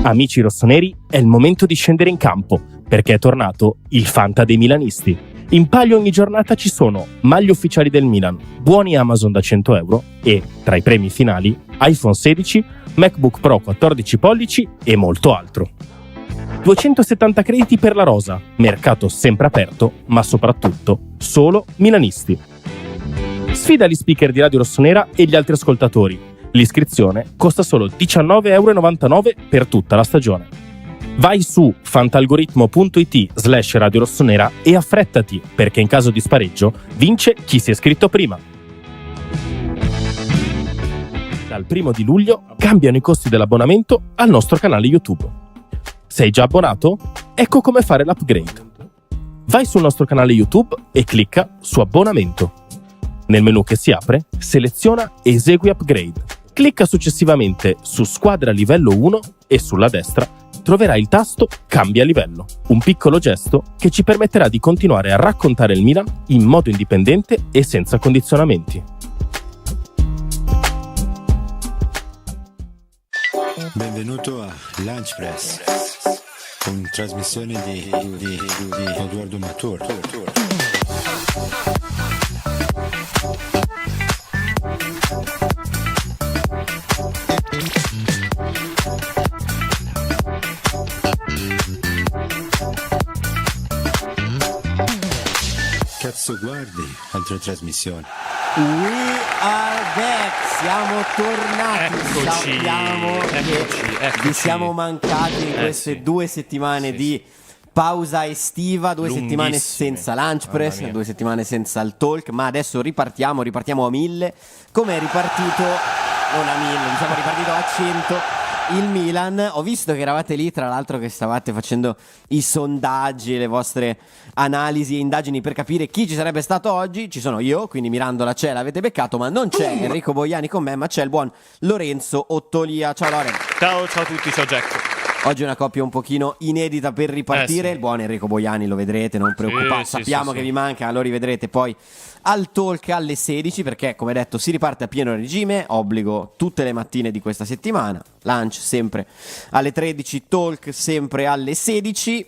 Amici rossoneri, è il momento di scendere in campo, perché è tornato il Fanta dei milanisti. In palio ogni giornata ci sono maglie ufficiali del Milan, buoni Amazon da 100 euro e, tra i premi finali, iPhone 16, MacBook Pro 14 pollici e molto altro. 270 crediti per la rosa, mercato sempre aperto, ma soprattutto solo milanisti. Sfida gli speaker di Radio Rossonera e gli altri ascoltatori. L'iscrizione costa solo 19,99 € per tutta la stagione. Vai su fantalgoritmo.it/Radio Rossonera e affrettati, perché in caso di spareggio vince chi si è iscritto prima. Dal 1 di luglio cambiano i costi dell'abbonamento al nostro canale YouTube. Sei già abbonato? Ecco come fare l'upgrade. Vai sul nostro canale YouTube e clicca su abbonamento. Nel menu che si apre, seleziona Esegui upgrade. Clicca successivamente su Squadra livello 1 e sulla destra troverai il tasto Cambia livello, un piccolo gesto che ci permetterà di continuare a raccontare il Milan in modo indipendente e senza condizionamenti. Benvenuto a Lunch Press, con trasmissione di Edoardo Matur. Cazzo guardi altre trasmissioni. We are back, siamo tornati. Sappiamo che vi siamo mancati in queste 2 settimane di pausa estiva, 2 settimane senza Lunch Press, 2 settimane senza il talk, ma adesso ripartiamo a 1000. Come è ripartito? Non a 1000, diciamo ripartito a 100 il Milan. Ho visto che eravate lì, tra l'altro, che stavate facendo i sondaggi, le vostre analisi e indagini per capire chi ci sarebbe stato oggi. Ci sono io, quindi Mirandola c'è, l'avete beccato, ma non c'è Enrico Boiani con me, ma c'è il buon Lorenzo Ottolia. Ciao Loren. Ciao a tutti, ciao Jack. Oggi è una coppia un pochino inedita per ripartire. Il buon Enrico Boiani lo vedrete, non preoccupate, sappiamo che vi manca, lo rivedrete poi al talk alle 16, perché come detto si riparte a pieno regime, obbligo tutte le mattine di questa settimana, lunch sempre alle 13, talk sempre alle 16.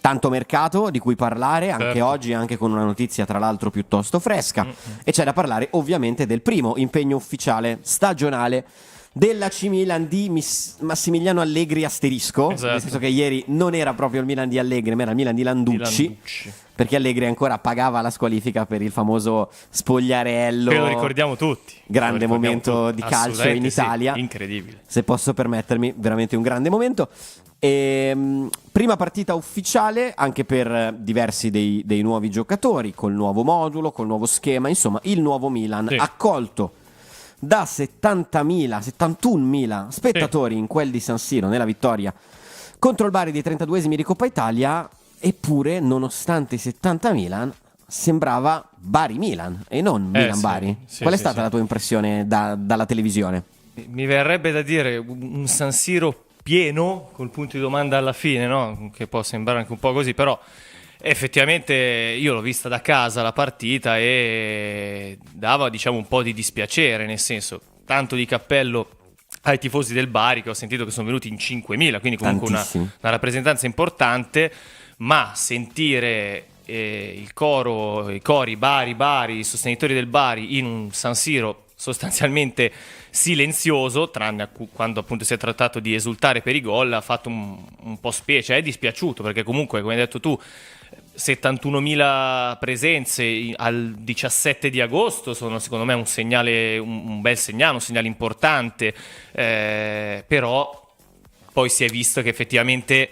Tanto mercato di cui parlare anche oggi, anche con una notizia tra l'altro piuttosto fresca, e c'è da parlare ovviamente del primo impegno ufficiale stagionale dell'AC Milan di Massimiliano Allegri asterisco, nel senso che ieri non era proprio il Milan di Allegri, ma era il Milan di Landucci. Perché Allegri ancora pagava la squalifica per il famoso spogliarello. Che lo ricordiamo tutti. Grande momento di calcio in Italia. Sì, incredibile. Se posso permettermi, veramente un grande momento. Prima partita ufficiale anche per diversi dei nuovi giocatori, col nuovo modulo, col nuovo schema, insomma il nuovo Milan accolto da 71.000 spettatori in quel di San Siro nella vittoria contro il Bari dei 32esimi di Coppa Italia. Eppure, nonostante i 70.000, sembrava Bari-Milan e non Milan-Bari. Qual è stata la tua impressione dalla televisione? Mi verrebbe da dire un San Siro pieno, col punto di domanda alla fine, no? Che può sembrare anche un po' così, però effettivamente io l'ho vista da casa la partita e dava, diciamo, un po' di dispiacere, nel senso, tanto di cappello ai tifosi del Bari, che ho sentito che sono venuti in 5.000, quindi comunque una rappresentanza importante. Ma sentire i cori Bari, i sostenitori del Bari in un San Siro sostanzialmente silenzioso, tranne quando appunto si è trattato di esultare per i gol, ha fatto un po' specie, è dispiaciuto, perché comunque, come hai detto tu, 71.000 presenze al 17 di agosto sono secondo me un segnale, un bel segnale, un segnale importante, però poi si è visto che effettivamente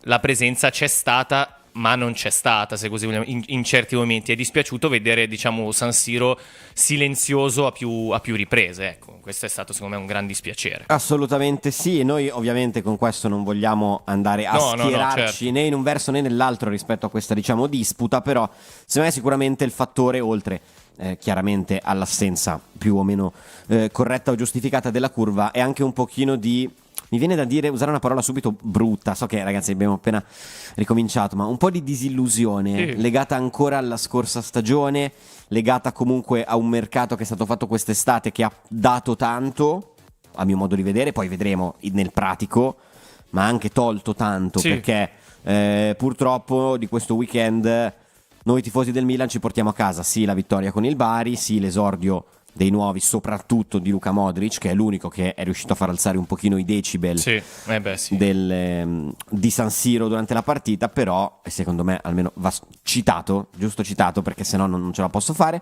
la presenza c'è stata, ma non c'è stata, se così vogliamo, in certi momenti. È dispiaciuto vedere, diciamo, San Siro silenzioso a più riprese. Ecco, questo è stato secondo me un gran dispiacere. Assolutamente sì, noi ovviamente con questo non vogliamo andare a schierarci né in un verso né nell'altro rispetto a questa, diciamo, disputa, però secondo me sicuramente il fattore, oltre chiaramente all'assenza più o meno corretta o giustificata della curva, è anche un pochino di... Mi viene da dire, usare una parola subito brutta, so che ragazzi abbiamo appena ricominciato, ma un po' di disillusione legata ancora alla scorsa stagione, legata comunque a un mercato che è stato fatto quest'estate che ha dato tanto, a mio modo di vedere, poi vedremo nel pratico, ma ha anche tolto tanto, sì, perché purtroppo di questo weekend noi tifosi del Milan ci portiamo a casa sì la vittoria con il Bari, sì l'esordio dei nuovi, soprattutto di Luka Modric, che è l'unico che è riuscito a far alzare un pochino i decibel sì. Sì. di San Siro durante la partita, però secondo me almeno va citato, giusto citato, perché sennò non ce la posso fare.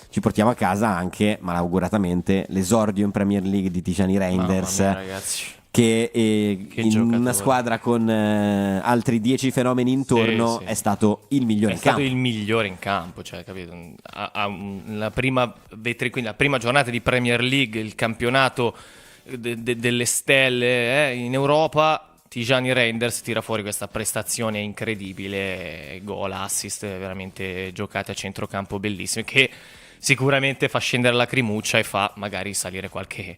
Ci portiamo a casa anche, malauguratamente, l'esordio in Premier League di Tijani Reinders, Mamma mia, ragazzi. che in giocatore. una squadra con altri 10 fenomeni intorno Sì. è stato il migliore È in stato campo. il migliore in campo, cioè, capito? La prima giornata di Premier League, il campionato delle stelle in Europa, Tijani Reinders tira fuori questa prestazione incredibile, gol, assist, veramente giocate a centrocampo bellissime, che sicuramente fa scendere la lacrimuccia e fa magari salire qualche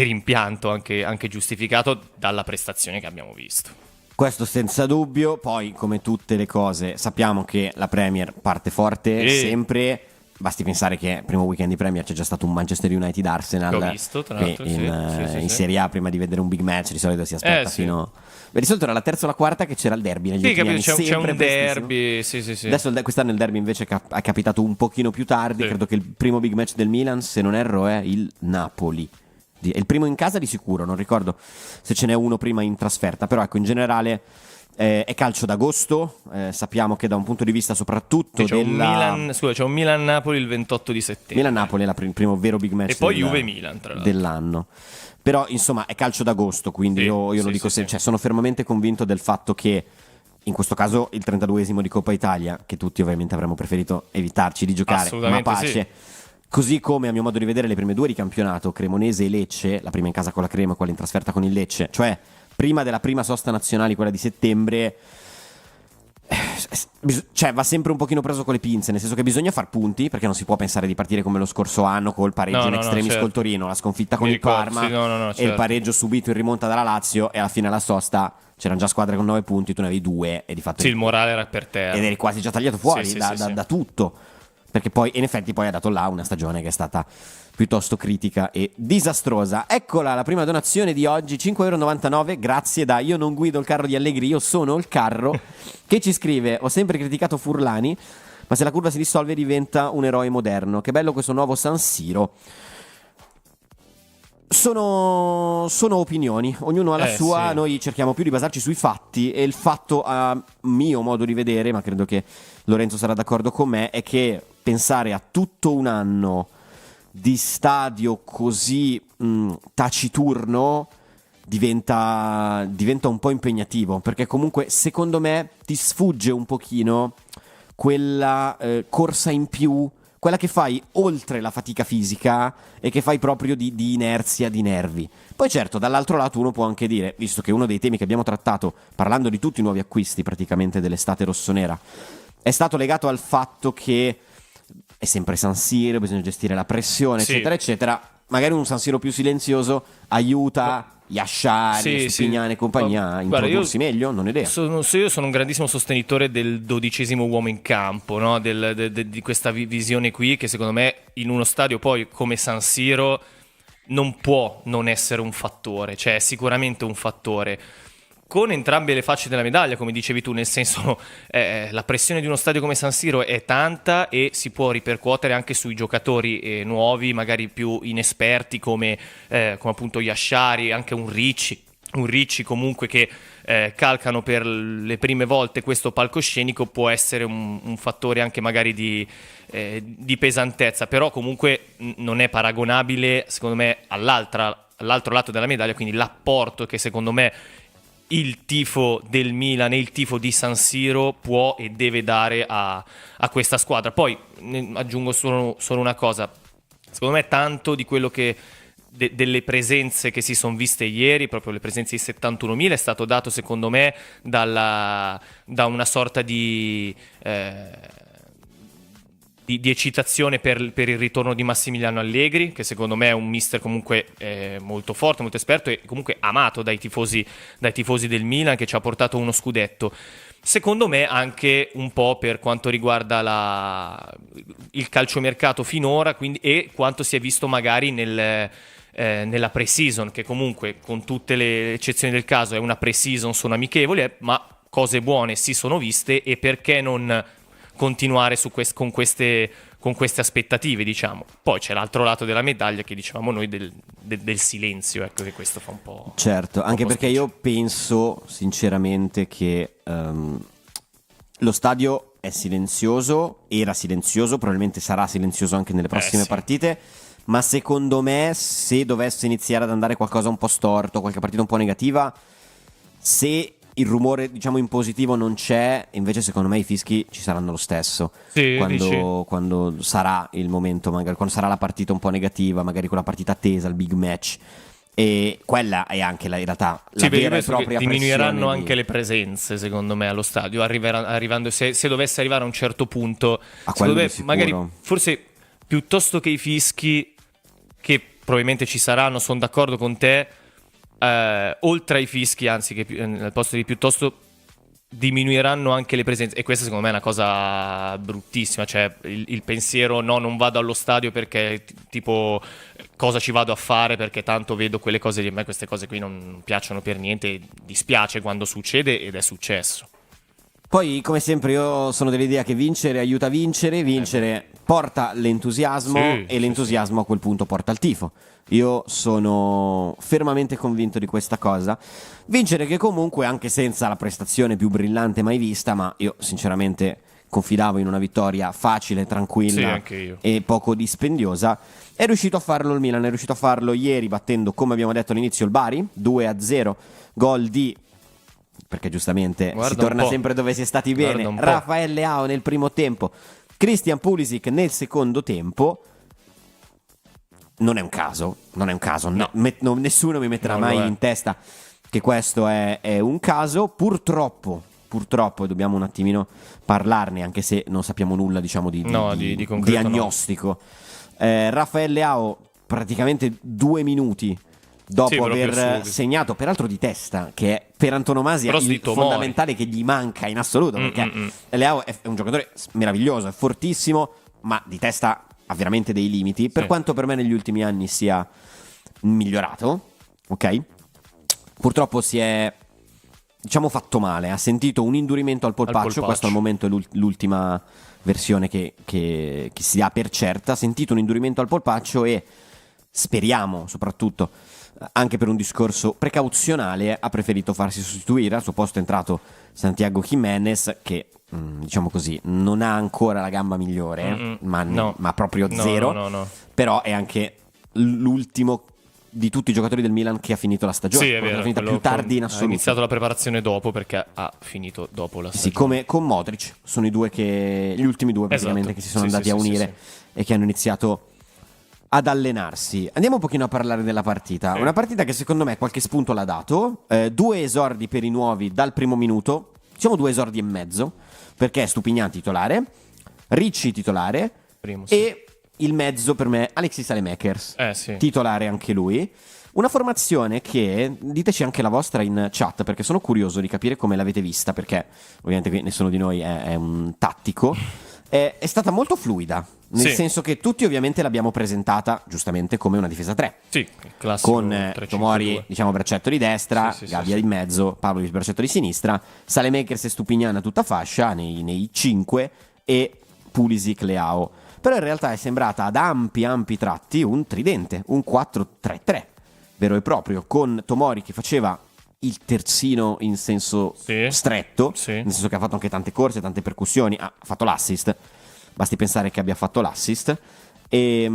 rimpianto anche giustificato dalla prestazione che abbiamo visto. Questo senza dubbio. Poi, come tutte le cose, sappiamo che la Premier parte forte sempre. Basti pensare che primo weekend di Premier c'è già stato un Manchester United Arsenal, che ho visto, tra l'altro, in Serie A, prima di vedere un big match di solito si aspetta fino... Beh, di solito era la terza o la quarta che c'era il derby negli ultimi anni, c'è sempre un derby, sì. Adesso quest'anno il derby invece è capitato un pochino più tardi, Sì. credo che il primo big match del Milan, se non erro, è il Napoli. È il primo in casa di sicuro, non ricordo se ce n'è uno prima in trasferta, però ecco, in generale è calcio d'agosto, sappiamo che da un punto di vista soprattutto c'è un Milan-Napoli il 28 di settembre. Milan-Napoli è il primo vero big match E poi Juve-Milan, tra l'altro. dell'anno. Però insomma è calcio d'agosto, quindi Sì, io lo dico sempre, cioè, sono fermamente convinto del fatto che in questo caso il 32esimo di Coppa Italia, che tutti ovviamente avremmo preferito evitarci di giocare, ma pace. Sì. Così come a mio modo di vedere le prime due di campionato, Cremonese e Lecce, la prima in casa con la Crema e quella in trasferta con il Lecce, cioè prima della prima sosta nazionale, quella di settembre, cioè va sempre un pochino preso con le pinze, nel senso che bisogna far punti, perché non si può pensare di partire come lo scorso anno col pareggio in extremis certo. col Torino, la sconfitta con il ricordo, Parma certo. e il pareggio subito in rimonta dalla Lazio, e alla fine alla sosta c'erano già squadre con 9 punti, tu ne avevi 2 e di fatto Sì, il morale era per terra. ed eri quasi già tagliato fuori Sì, da tutto, perché poi in effetti poi ha dato là una stagione che è stata piuttosto critica e disastrosa. Eccola la prima donazione di oggi, 5,99€, grazie da Io non guido il carro di Allegri, io sono il carro, che ci scrive: ho sempre criticato Furlani, ma se la curva si dissolve diventa un eroe moderno, che bello questo nuovo San Siro. Sono opinioni, ognuno ha la sua, sì. Noi cerchiamo più di basarci sui fatti, e il fatto, a mio modo di vedere, ma credo che Lorenzo sarà d'accordo con me, è che pensare a tutto un anno di stadio così taciturno diventa un po' impegnativo, perché comunque secondo me ti sfugge un pochino quella corsa in più, quella che fai oltre la fatica fisica e che fai proprio di inerzia, di nervi. Poi certo, dall'altro lato uno può anche dire, visto che uno dei temi che abbiamo trattato parlando di tutti i nuovi acquisti praticamente dell'estate rossonera è stato legato al fatto che è sempre San Siro, bisogna gestire la pressione, eccetera, eccetera. Magari un San Siro più silenzioso aiuta Yashari, Stupignani e compagnia a introdursi meglio, non ho idea. Io sono un grandissimo sostenitore del 12° uomo in campo, no? Di questa visione qui, che secondo me in uno stadio poi come San Siro non può non essere un fattore, cioè è sicuramente un fattore. Con entrambe le facce della medaglia, come dicevi tu, nel senso la pressione di uno stadio come San Siro è tanta e si può ripercuotere anche sui giocatori nuovi, magari più inesperti come appunto Yashari, anche un Ricci comunque che calcano per le prime volte questo palcoscenico, può essere un fattore anche magari di pesantezza, però comunque non è paragonabile secondo me all'altro lato della medaglia, quindi l'apporto che secondo me il tifo del Milan e il tifo di San Siro può e deve dare a questa squadra. Poi aggiungo solo una cosa: secondo me tanto di quello che delle presenze che si sono viste ieri, proprio le presenze di 71.000, è stato dato secondo me da una sorta di eccitazione per il ritorno di Massimiliano Allegri, che secondo me è un mister comunque molto forte, molto esperto e comunque amato dai tifosi del Milan, che ci ha portato uno scudetto. Secondo me anche un po' per quanto riguarda il calciomercato finora, quindi, e quanto si è visto magari nella pre-season, che comunque con tutte le eccezioni del caso è una pre-season, sono amichevoli, ma cose buone si sono viste, e perché non continuare con queste aspettative, diciamo. Poi c'è l'altro lato della medaglia che dicevamo noi del silenzio, ecco, che questo fa un po'. Certo, anche perché io penso sinceramente che lo stadio è silenzioso, era silenzioso, probabilmente sarà silenzioso anche nelle prossime partite, ma secondo me se dovesse iniziare ad andare qualcosa un po' storto, qualche partita un po' negativa, se il rumore diciamo in positivo non c'è, invece secondo me i fischi ci saranno lo stesso, quando sarà il momento, magari quando sarà la partita un po' negativa, magari quella partita attesa, il big match. E quella è anche in realtà la vera e propria diminuiranno anche le presenze, secondo me, allo stadio, arrivando se dovesse arrivare a un certo punto, magari forse piuttosto che i fischi, che probabilmente ci saranno, sono d'accordo con te, oltre ai fischi, anzi, che al posto di piuttosto diminuiranno anche le presenze, e questa secondo me è una cosa bruttissima, cioè il pensiero no, non vado allo stadio perché tipo cosa ci vado a fare, perché tanto vedo quelle cose lì. A me queste cose qui non piacciono per niente, dispiace quando succede, ed è successo. Poi, come sempre, io sono dell'idea che vincere aiuta a vincere porta l'entusiasmo, e l'entusiasmo a quel punto porta al tifo. Io sono fermamente convinto di questa cosa. Vincere che comunque, anche senza la prestazione più brillante mai vista, ma io sinceramente confidavo in una vittoria facile, tranquilla e poco dispendiosa, è riuscito a farlo il Milan, è riuscito a farlo ieri battendo, come abbiamo detto all'inizio, il Bari 2-0, gol di... perché giustamente si torna sempre dove si è stati bene, Rafael Leao nel primo tempo, Christian Pulisic nel secondo tempo. Non è un caso, no. Nessuno mi metterà mai in testa che questo è un caso. Purtroppo, e dobbiamo un attimino parlarne, anche se non sappiamo nulla, diciamo, di diagnostico. Rafael Leao praticamente 2 minuti dopo aver segnato, peraltro di testa, che è per antonomasia il fondamentale che gli manca in assoluto, perché Leao è un giocatore meraviglioso, è fortissimo, ma di testa ha veramente dei limiti, per quanto per me negli ultimi anni sia migliorato, ok? Purtroppo si è, diciamo, fatto male, ha sentito un indurimento al polpaccio, questo al momento è l'ultima versione che si ha per certa, ha sentito un indurimento al polpaccio e speriamo, soprattutto anche per un discorso precauzionale, ha preferito farsi sostituire. Al suo posto è entrato Santiago Jiménez, che diciamo così non ha ancora la gamba migliore, ma proprio zero. No. Però è anche l'ultimo di tutti i giocatori del Milan che ha finito la stagione. Sì, è vero, è finita più tardi in assoluto. Ha iniziato la preparazione dopo, perché ha finito dopo la stagione. Sì, come con Modric, sono gli ultimi due praticamente che si sono andati a unire e che hanno iniziato ad allenarsi. Andiamo un pochino a parlare della partita. Una partita che secondo me qualche spunto l'ha dato. 2 esordi per i nuovi dal primo minuto, diciamo 2 esordi e mezzo, perché Stupignan titolare, Ricci titolare, e il mezzo per me Alexis Saelemaekers titolare anche lui. Una formazione che, diteci anche la vostra in chat, perché sono curioso di capire come l'avete vista, perché ovviamente qui nessuno di noi è un tattico. È stata molto fluida, nel senso che tutti ovviamente l'abbiamo presentata giustamente come una difesa 3. Sì, classico, con Tomori, diciamo, braccetto di destra, Gabbia in mezzo, Pavlovic braccetto di sinistra, Saelemaekers e Stupignan a tutta fascia nei 5 e Pulisic, Leao. Però in realtà è sembrata ad ampi tratti un tridente, un 4-3-3 vero e proprio, con Tomori che faceva il terzino in senso stretto, nel senso che ha fatto anche tante corse, tante percussioni, ha fatto l'assist, basti pensare che abbia fatto l'assist, e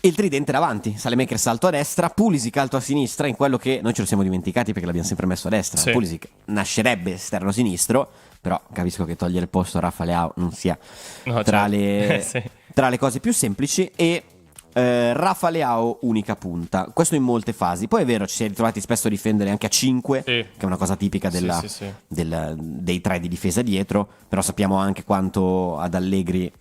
il tridente davanti, Saelemaekers alto a destra, Pulisic alto a sinistra, in quello che noi ce lo siamo dimenticati perché l'abbiamo sempre messo a destra. Pulisic nascerebbe esterno sinistro, però capisco che togliere il posto a Rafa Leao non sia tra le cose più semplici, e Rafa Leao unica punta, questo in molte fasi. Poi è vero, ci si è ritrovati spesso a difendere anche a 5, che è una cosa tipica dei 3 di difesa dietro, però sappiamo anche quanto ad Allegri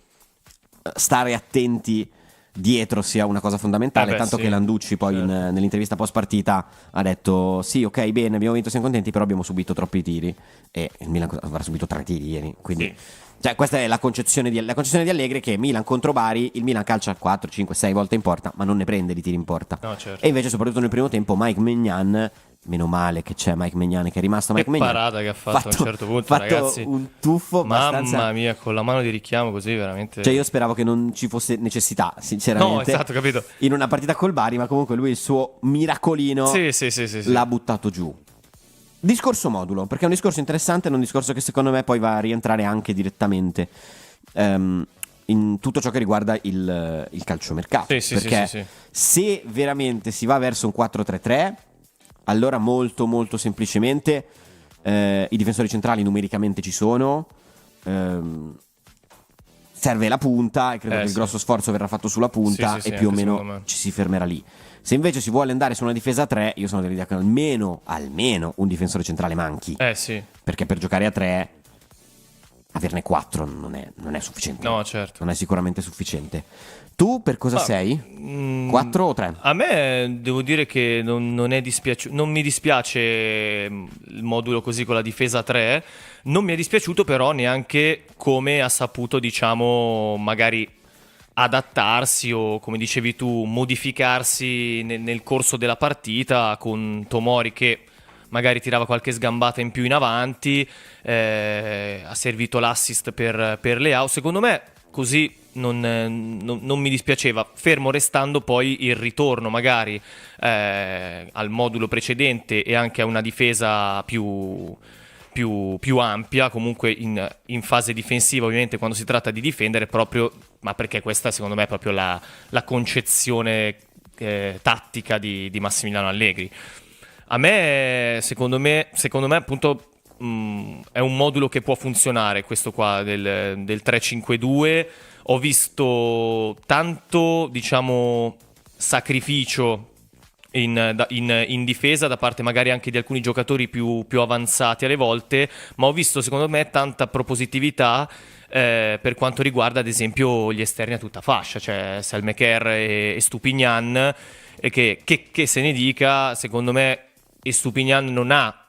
stare attenti dietro sia una cosa fondamentale, tanto sì, che Landucci poi certo. nell'intervista post partita ha detto sì, ok, bene, abbiamo vinto, siamo contenti, però abbiamo subito troppi tiri e il Milan avrà subito 3 tiri ieri, quindi Sì. cioè, questa è la concezione di Allegri, che Milan contro Bari, il Milan calcia 4, 5, 6 volte in porta, ma non ne prende di tiri in porta. No, certo. E invece soprattutto nel primo tempo Mike Maignan, meno male che c'è Mike Maignan, che è rimasto Che Mike Maignan, parata che ha fatto a un certo punto, fatto ragazzi. un tuffo abbastanza... Mamma mia, con la mano di richiamo così veramente. Cioè io speravo che non ci fosse necessità, sinceramente, No, esatto, capito. in una partita col Bari, ma comunque lui il suo miracolino Sì. l'ha buttato giù. Discorso modulo, perché è un discorso interessante, è un discorso che secondo me poi va a rientrare anche direttamente in tutto ciò che riguarda il calciomercato. Sì, perché sì. se veramente si va verso un 4-3-3, allora molto molto semplicemente i difensori centrali numericamente ci sono, serve la punta e credo che il sì. grosso sforzo verrà fatto sulla punta Sì, e più o anche meno secondo me. ci si fermerà lì. Se invece si vuole andare su una difesa a 3, io sono dell'idea che almeno un difensore centrale manchi, Sì. perché per giocare a 3 averne 4 non è sufficiente. No, certo. Non è sicuramente sufficiente. Tu per cosa sei? 4 o 3? A me devo dire che non mi dispiace il modulo così con la difesa 3, non mi è dispiaciuto però neanche come ha saputo, diciamo, magari adattarsi o, come dicevi tu, modificarsi nel corso della partita, con Tomori che magari tirava qualche sgambata in più in avanti, ha servito l'assist per Leao. Secondo me così non mi dispiaceva, fermo restando poi il ritorno magari al modulo precedente e anche a una difesa più ampia, comunque in fase difensiva, ovviamente quando si tratta di difendere, proprio, ma perché questa secondo me è proprio la concezione tattica di Massimiliano Allegri. A me, secondo me appunto è un modulo che può funzionare, questo qua del 3-5-2. Ho visto tanto, diciamo, sacrificio in difesa da parte magari anche di alcuni giocatori più avanzati alle volte, ma ho visto secondo me tanta propositività per quanto riguarda ad esempio gli esterni a tutta fascia, cioè Selmaker e Stupignan, e che se ne dica, secondo me Stupignan non ha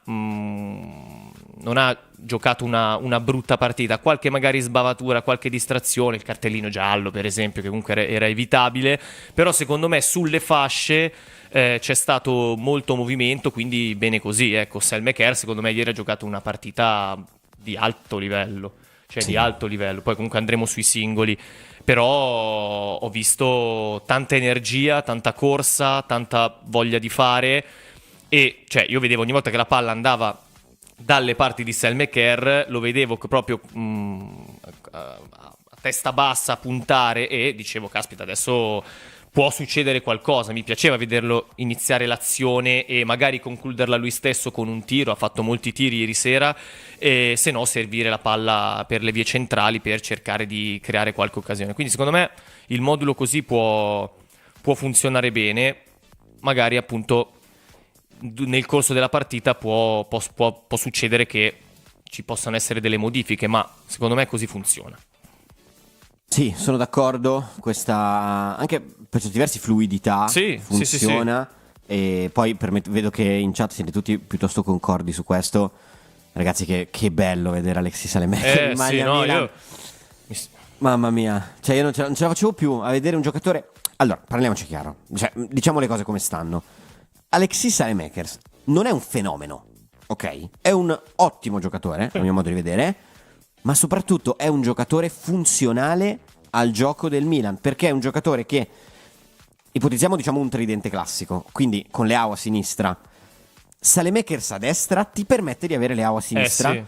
giocato una brutta partita, qualche magari sbavatura, qualche distrazione, il cartellino giallo per esempio che comunque era evitabile, però secondo me sulle fasce c'è stato molto movimento, quindi bene così. Ecco, Selmaker secondo me ieri ha giocato una partita di alto livello, cioè Sì. di alto livello, poi comunque andremo sui singoli, però ho visto tanta energia, tanta corsa, tanta voglia di fare, e cioè io vedevo ogni volta che la palla andava dalle parti di Selmaker, lo vedevo proprio a testa bassa puntare, e dicevo caspita, adesso può succedere qualcosa. Mi piaceva vederlo iniziare l'azione e magari concluderla lui stesso con un tiro. Ha fatto molti tiri ieri sera, e se no servire la palla per le vie centrali per cercare di creare qualche occasione. Quindi secondo me il modulo così può funzionare bene. Magari appunto nel corso della partita può succedere che ci possano essere delle modifiche, ma secondo me così funziona. Sì, sono d'accordo. Questa anche per certi versi fluidità funziona. Sì. E poi vedo che in chat siete tutti piuttosto concordi su questo. Ragazzi, che bello vedere Alexis Saelemaekers in maglia Milan. Mamma mia, cioè io non ce la facevo più a vedere un giocatore. Allora, parliamoci chiaro, cioè, diciamo le cose come stanno. Alexis Saelemaekers non è un fenomeno, ok? È un ottimo giocatore, a mio modo di vedere, ma soprattutto è un giocatore funzionale al gioco del Milan, perché è un giocatore che, ipotizziamo diciamo un tridente classico, quindi con Leao a sinistra, Saelemaekers a destra, ti permette di avere Leao a sinistra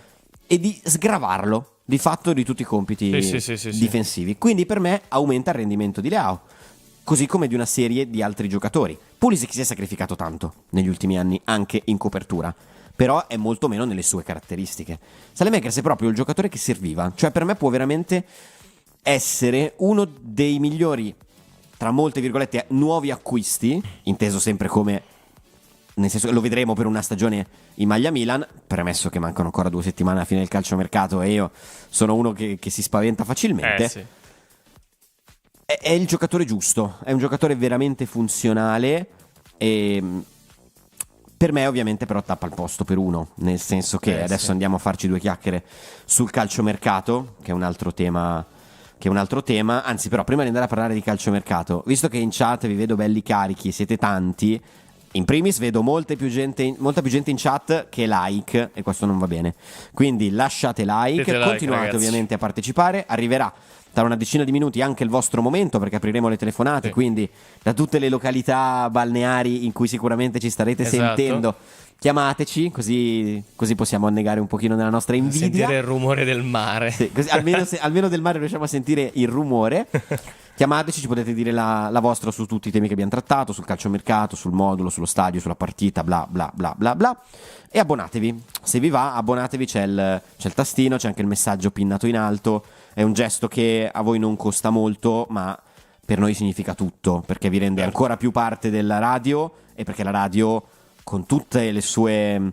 e di sgravarlo di fatto di tutti i compiti difensivi. Quindi per me aumenta il rendimento di Leao, così come di una serie di altri giocatori. Pulisic si è sacrificato tanto negli ultimi anni anche in copertura, però è molto meno nelle sue caratteristiche. Saelemaekers è proprio il giocatore che serviva, cioè per me può veramente essere uno dei migliori, tra molte virgolette, nuovi acquisti, inteso sempre come, nel senso che lo vedremo per una stagione in maglia Milan, premesso che mancano ancora 2 settimane alla fine del calciomercato e io sono uno che si spaventa facilmente. è il giocatore giusto, è un giocatore veramente funzionale e per me ovviamente però tappa il posto per uno, nel senso che adesso andiamo a farci due chiacchiere sul calciomercato, che è un altro tema. Anzi, però prima di andare a parlare di calciomercato, visto che in chat vi vedo belli carichi e siete tanti, in primis vedo molta più gente in chat che like, e questo non va bene. Quindi lasciate like, continuate ragazzi, ovviamente a partecipare. Arriverà tra una decina di minuti anche il vostro momento, perché apriremo le telefonate, quindi da tutte le località balneari in cui sicuramente ci starete sentendo, chiamateci, così possiamo annegare un pochino nella nostra invidia. Sentire il rumore del mare. Sì, così, almeno del mare riusciamo a sentire il rumore. Chiamateci, ci potete dire la vostra su tutti i temi che abbiamo trattato, sul calciomercato, sul modulo, sullo stadio, sulla partita, bla bla bla bla bla. E abbonatevi, se vi va, abbonatevi, c'è il tastino, c'è anche il messaggio pinnato in alto. È un gesto che a voi non costa molto, ma per noi significa tutto, perché vi rende ancora più parte della radio, e perché la radio, con tutte le sue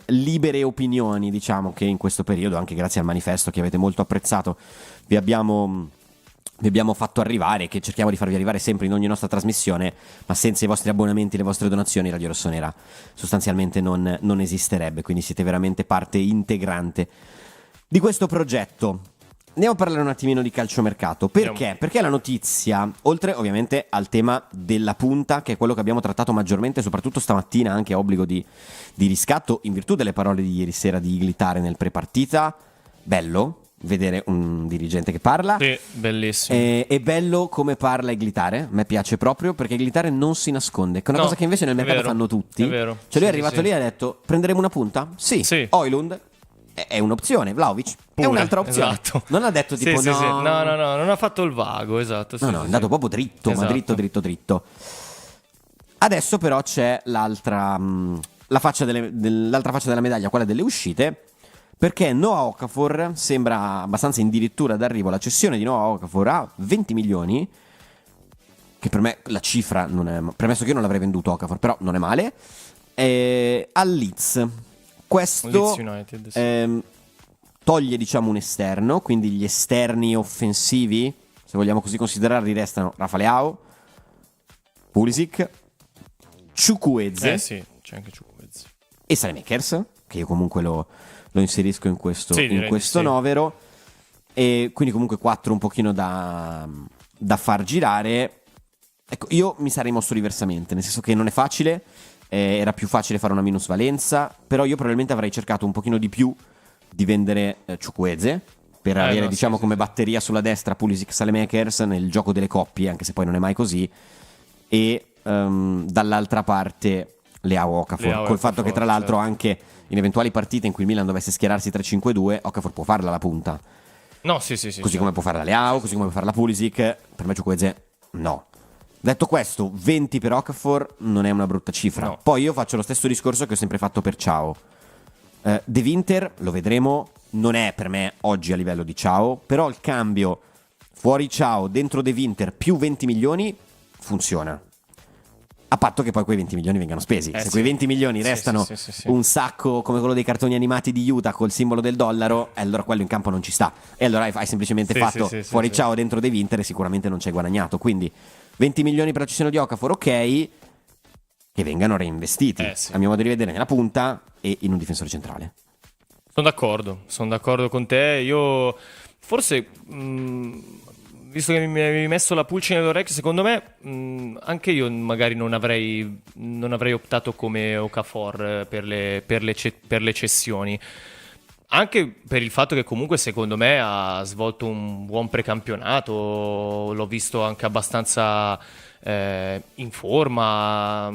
libere opinioni, diciamo che in questo periodo, anche grazie al manifesto che avete molto apprezzato, vi abbiamo fatto arrivare, che cerchiamo di farvi arrivare sempre in ogni nostra trasmissione, ma senza i vostri abbonamenti, le vostre donazioni, Radio Rossonera sostanzialmente non esisterebbe, quindi siete veramente parte integrante di questo progetto. Andiamo a parlare un attimino di calciomercato. Perché? Perché la notizia, oltre ovviamente al tema della punta, che è quello che abbiamo trattato maggiormente, soprattutto stamattina, anche a obbligo di riscatto, in virtù delle parole di ieri sera di Iglitare nel pre-partita, bello vedere un dirigente che parla. Sì, bellissimo. È bello come parla Iglitare, a me piace proprio, perché Iglitare non si nasconde, che è una cosa che invece nel mercato fanno tutti. È vero. Cioè lui è arrivato lì e ha detto: prenderemo una punta? Sì. Højlund è un'opzione, Vlahovic è un'altra opzione. Esatto. Non ha detto tipo no. No, non ha fatto il vago, esatto. No, è andato proprio dritto, esatto. Ma dritto. Adesso però c'è l'altra faccia della medaglia, quella delle uscite, perché Noah Okafor sembra abbastanza addirittura d'arrivo la cessione di Noah Okafor a 20 milioni, che per me la cifra non è, premesso che io non l'avrei venduto Okafor, però non è male, al Leeds. Questo Leeds United, sì. Toglie, diciamo, un esterno, quindi gli esterni offensivi, se vogliamo così considerarli, restano Rafa Leao, Pulisic, Chukwueze, sì, c'è anche Chukwueze, e Saelemaekers, che io comunque lo inserisco in questo, sì. novero, e quindi comunque 4 un pochino da far girare. Ecco, io mi sarei mosso diversamente, nel senso che non è facile, era più facile fare una minusvalenza, però io probabilmente avrei cercato un pochino di più di vendere Chukwueze per avere, diciamo, come batteria sulla destra Pulisic, Saelemaekers nel gioco delle coppie, anche se poi non è mai così, e dall'altra parte Leao Okafor, col fatto che tra l'altro anche in eventuali partite in cui il Milan dovesse schierarsi 3-5-2, Okafor può farla la punta. No, sì. Così come può farla Leao, così come può farla Pulisic. Per me Chukwueze no. Detto questo, 20 per Okafor non è una brutta cifra. No. Poi io faccio lo stesso discorso che ho sempre fatto per Ciao. De Winter, lo vedremo, non è per me oggi a livello di Ciao, però il cambio fuori Ciao, dentro De Winter, più 20 milioni, funziona. A patto che poi quei 20 milioni vengano spesi. Se quei 20 milioni restano un sacco come quello dei cartoni animati di Utah col simbolo del dollaro, allora quello in campo non ci sta. E allora hai semplicemente fatto fuori Ciao, dentro De Winter, e sicuramente non ci hai guadagnato. Quindi 20 milioni per la cessione di Okafor, ok, che vengano reinvestiti, a mio modo di vedere, nella punta e in un difensore centrale. Sono d'accordo con te. Io forse, visto che mi avevi messo la pulce nell'orecchio, secondo me anche io magari non avrei optato come Okafor per le cessioni. Anche per il fatto che comunque secondo me ha svolto un buon precampionato, l'ho visto anche abbastanza in forma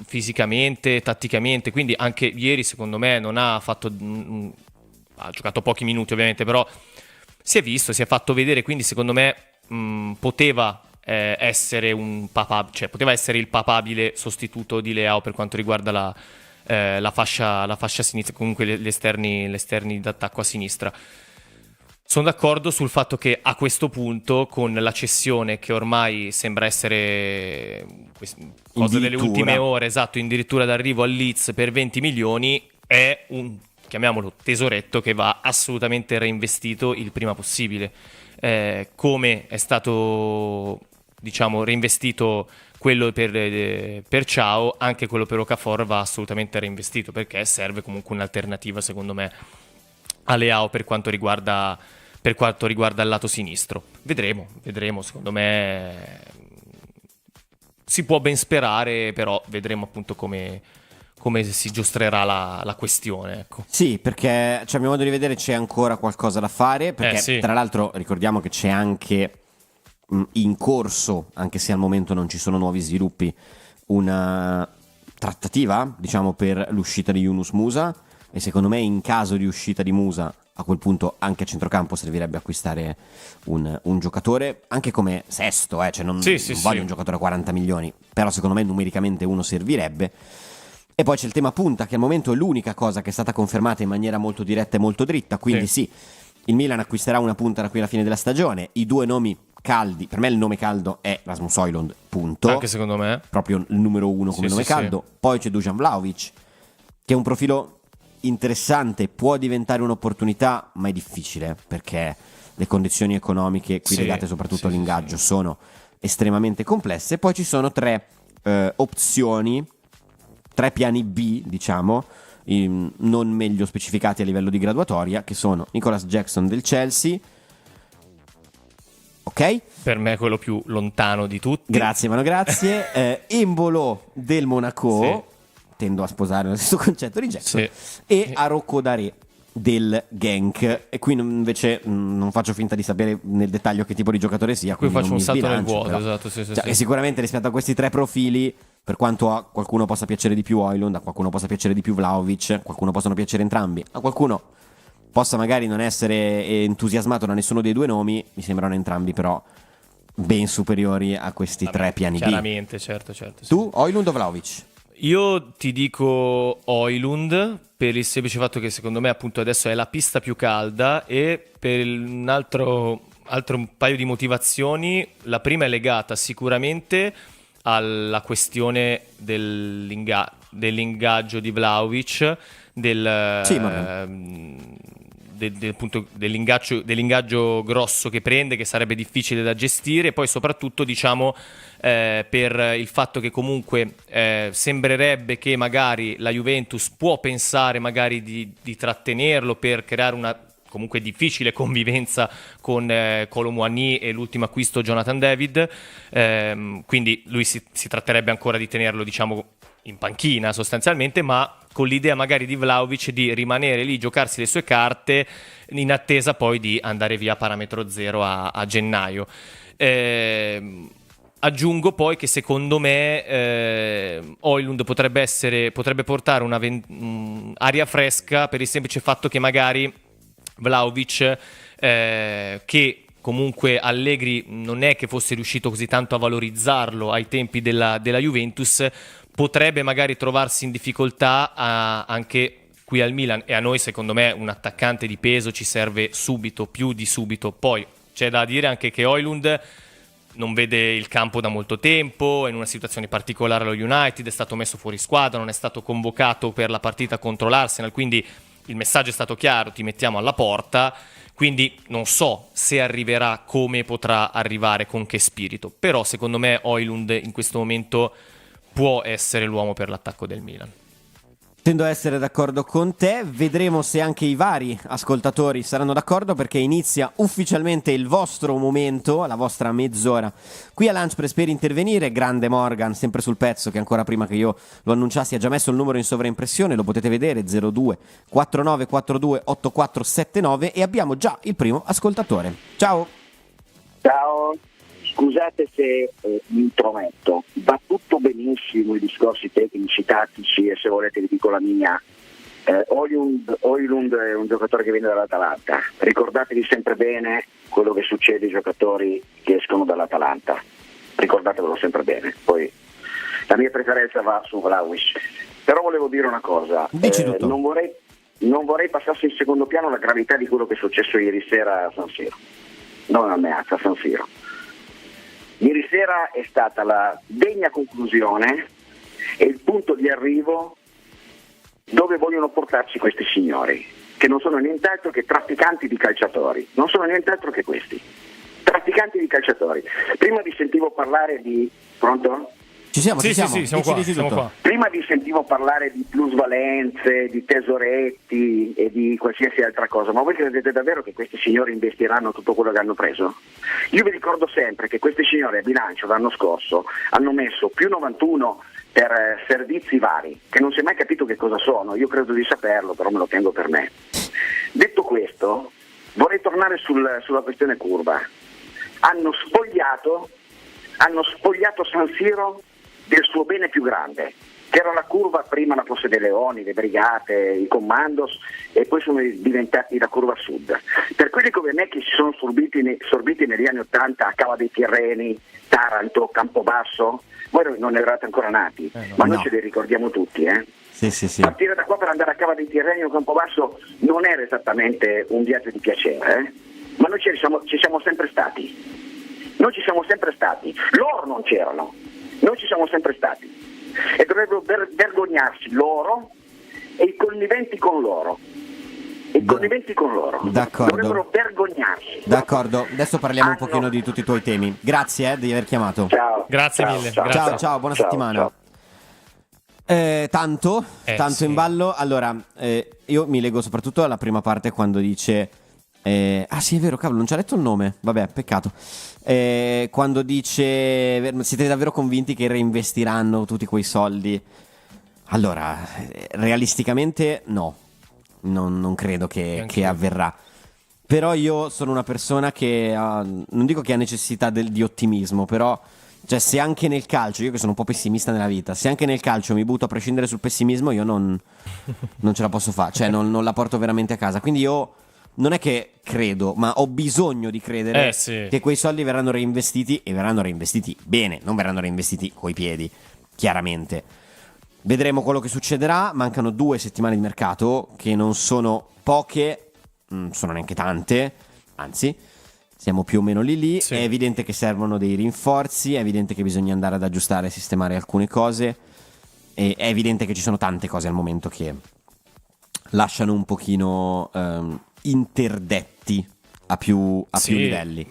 fisicamente, tatticamente, quindi anche ieri secondo me non ha fatto, ha giocato pochi minuti ovviamente, però si è visto, si è fatto vedere, quindi secondo me poteva essere poteva essere il papabile sostituto di Leao per quanto riguarda la fascia sinistra, comunque gli esterni d'attacco a sinistra. Sono d'accordo sul fatto che a questo punto, con la cessione che ormai sembra essere cosa delle ultime ore, esatto, addirittura d'arrivo al Leeds per 20 milioni, è un, chiamiamolo, tesoretto che va assolutamente reinvestito il prima possibile. come è stato, diciamo, reinvestito quello per Ciao, anche quello per Okafor va assolutamente reinvestito, perché serve comunque un'alternativa, secondo me, a Leao per quanto riguarda il lato sinistro. Vedremo, secondo me si può ben sperare, però vedremo appunto come si giostrerà la questione, ecco. Sì, perché a mio modo di vedere c'è ancora qualcosa da fare, perché sì. Tra l'altro ricordiamo che c'è anche in corso, anche se al momento non ci sono nuovi sviluppi, una trattativa, diciamo, per l'uscita di Yunus Musa, e secondo me in caso di uscita di Musa a quel punto anche a centrocampo servirebbe acquistare un giocatore anche come sesto, cioè non voglio un giocatore a 40 milioni, però secondo me numericamente uno servirebbe. E poi c'è il tema punta, che al momento è l'unica cosa che è stata confermata in maniera molto diretta e molto dritta, quindi sì, il Milan acquisterà una punta da qui alla fine della stagione. I due nomi caldi, per me il nome caldo è Rasmus Højlund, punto. Anche secondo me. Proprio il numero uno come nome caldo. Poi c'è Dusan Vlahovic, che è un profilo interessante, può diventare un'opportunità, ma è difficile, perché le condizioni economiche qui legate soprattutto all'ingaggio sono estremamente complesse. Poi ci sono tre opzioni, tre piani B, diciamo, non meglio specificati a livello di graduatoria, che sono Nicolas Jackson del Chelsea, ok? Per me è quello più lontano di tutti. Grazie, Mano, grazie. Embolo del Monaco, tendo a sposare lo stesso concetto di Jackson, e Araujo Daré del Genk. E qui invece non faccio finta di sapere nel dettaglio che tipo di giocatore sia. Qui faccio non un mi salto nel sbilancio, vuoto, però. esatto. E sicuramente rispetto a questi tre profili, per quanto a qualcuno possa piacere di più Højlund, a qualcuno possa piacere di più Vlahovic, a qualcuno possono piacere entrambi, a qualcuno possa magari non essere entusiasmato da nessuno dei due nomi, mi sembrano entrambi però ben superiori a questi tre piani B. Chiaramente, certo. Tu, Højlund o Vlahovic? Io ti dico Højlund, per il semplice fatto che secondo me appunto adesso è la pista più calda, e per un altro paio di motivazioni. La prima è legata sicuramente alla questione dell'ingaggio di Vlahovic, appunto dell'ingaggio grosso che prende, che sarebbe difficile da gestire, e poi soprattutto diciamo per il fatto che comunque sembrerebbe che magari la Juventus può pensare magari di trattenerlo per creare una comunque difficile convivenza con Kolo Muani e l'ultimo acquisto Jonathan David, quindi lui si tratterebbe ancora di tenerlo, diciamo, in panchina sostanzialmente, ma con l'idea magari di Vlahovic di rimanere lì, giocarsi le sue carte in attesa poi di andare via a parametro zero a gennaio. Aggiungo poi che secondo me Højlund potrebbe portare aria fresca, per il semplice fatto che magari Vlahovic, che comunque Allegri non è che fosse riuscito così tanto a valorizzarlo ai tempi della Juventus, potrebbe magari trovarsi in difficoltà anche qui al Milan, e a noi secondo me un attaccante di peso ci serve subito, più di subito. Poi c'è da dire anche che Højlund non vede il campo da molto tempo, è in una situazione particolare allo United, è stato messo fuori squadra, non è stato convocato per la partita contro l'Arsenal, quindi il messaggio è stato chiaro: ti mettiamo alla porta. Quindi non so se arriverà, come potrà arrivare, con che spirito, però secondo me Højlund in questo momento può essere l'uomo per l'attacco del Milan. Tendo a essere d'accordo con te, vedremo se anche i vari ascoltatori saranno d'accordo, perché inizia ufficialmente il vostro momento, la vostra mezz'ora qui a Lunch Press per intervenire. Grande Morgan, sempre sul pezzo, che ancora prima che io lo annunciassi ha già messo il numero in sovraimpressione, lo potete vedere, 02 4942 8479, e abbiamo già il primo ascoltatore. Ciao! Ciao! Scusate se mi intrometto, va tutto benissimo i discorsi tecnici, tattici, e se volete vi dico la mia. Højlund è un giocatore che viene dall'Atalanta, ricordatevi sempre bene quello che succede ai giocatori che escono dall'Atalanta, ricordatevelo sempre bene. Poi la mia preferenza va su Vlahovic, però volevo dire una cosa, non vorrei passasse in secondo piano la gravità di quello che è successo ieri sera a San Siro, non a Meazza, a San Siro. Ieri sera è stata la degna conclusione e il punto di arrivo dove vogliono portarci questi signori, che non sono nient'altro che trafficanti di calciatori, non sono nient'altro che questi. trafficanti di calciatori. Prima vi sentivo parlare di... Pronto? Ci siamo, Sì, ci siamo. sì, siamo Dici qua. tutto. Prima vi sentivo parlare di plusvalenze, di tesoretti e di qualsiasi altra cosa, ma voi credete davvero che questi signori investiranno tutto quello che hanno preso? Io vi ricordo sempre che questi signori a bilancio l'anno scorso hanno messo più 91 per servizi vari, che non si è mai capito che cosa sono, io credo di saperlo, però me lo tengo per me. Detto questo, vorrei tornare sulla questione curva. Hanno spogliato San Siro del suo bene più grande, che era la curva, prima la Fosse dei Leoni, le brigate, i commandos, e poi sono diventati la curva sud. Per quelli come me che si sono sorbiti negli anni 80 a Cava dei Tirreni, Taranto, Campobasso, voi non eravate ancora nati, ma noi ce li ricordiamo tutti, Sì. Partire da qua per andare a Cava dei Tirreni o Campobasso non era esattamente un viaggio di piacere, ma noi ci siamo sempre stati. Noi ci siamo sempre stati, loro non c'erano, noi ci siamo sempre stati e dovrebbero vergognarsi loro e i conniventi con loro. D'accordo. Dovrebbero vergognarsi. D'accordo, adesso parliamo un pochino di tutti i tuoi temi. Grazie di aver chiamato. Ciao. Grazie mille. Ciao. Grazie. Ciao, buona settimana. Ciao. Tanto sì. in ballo. Allora, io mi leggo soprattutto alla prima parte quando dice... sì, è vero, cavolo, non ci ha letto il nome. Vabbè, peccato. Quando dice siete davvero convinti che reinvestiranno tutti quei soldi? Allora, realisticamente no, non credo che avverrà. Però io sono una persona che non dico che ha necessità di ottimismo, però cioè, se anche nel calcio, io che sono un po' pessimista nella vita, se anche nel calcio mi butto a prescindere sul pessimismo, io non ce la posso fare, cioè non la porto veramente a casa. Quindi io non è che credo, ma ho bisogno di credere che quei soldi verranno reinvestiti, e verranno reinvestiti bene, non verranno reinvestiti coi piedi, chiaramente. Vedremo quello che succederà. Mancano 2 settimane di mercato, che non sono poche, non sono neanche tante, anzi siamo più o meno lì. Sì. È evidente che servono dei rinforzi, è evidente che bisogna andare ad aggiustare e sistemare alcune cose, e è evidente che ci sono tante cose al momento che lasciano un pochino interdetti a più livelli.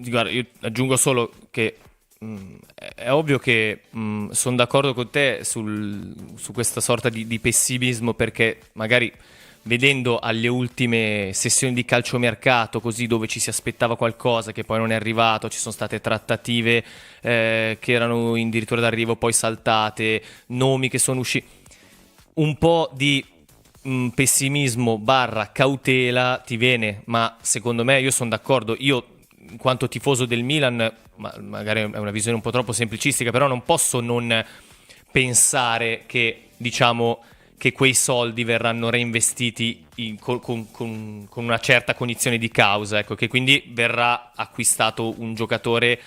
Guarda, io aggiungo solo che è ovvio che sono d'accordo con te su questa sorta di pessimismo, perché magari vedendo alle ultime sessioni di calciomercato, così, dove ci si aspettava qualcosa che poi non è arrivato, ci sono state trattative che erano addirittura d'arrivo poi saltate, nomi che sono usciti, un po' di pessimismo / cautela ti viene. Ma secondo me, io sono d'accordo, io in quanto tifoso del Milan, magari è una visione un po' troppo semplicistica, però non posso non pensare che, diciamo, che quei soldi verranno reinvestiti con una certa cognizione di causa, ecco, che quindi verrà acquistato un giocatore,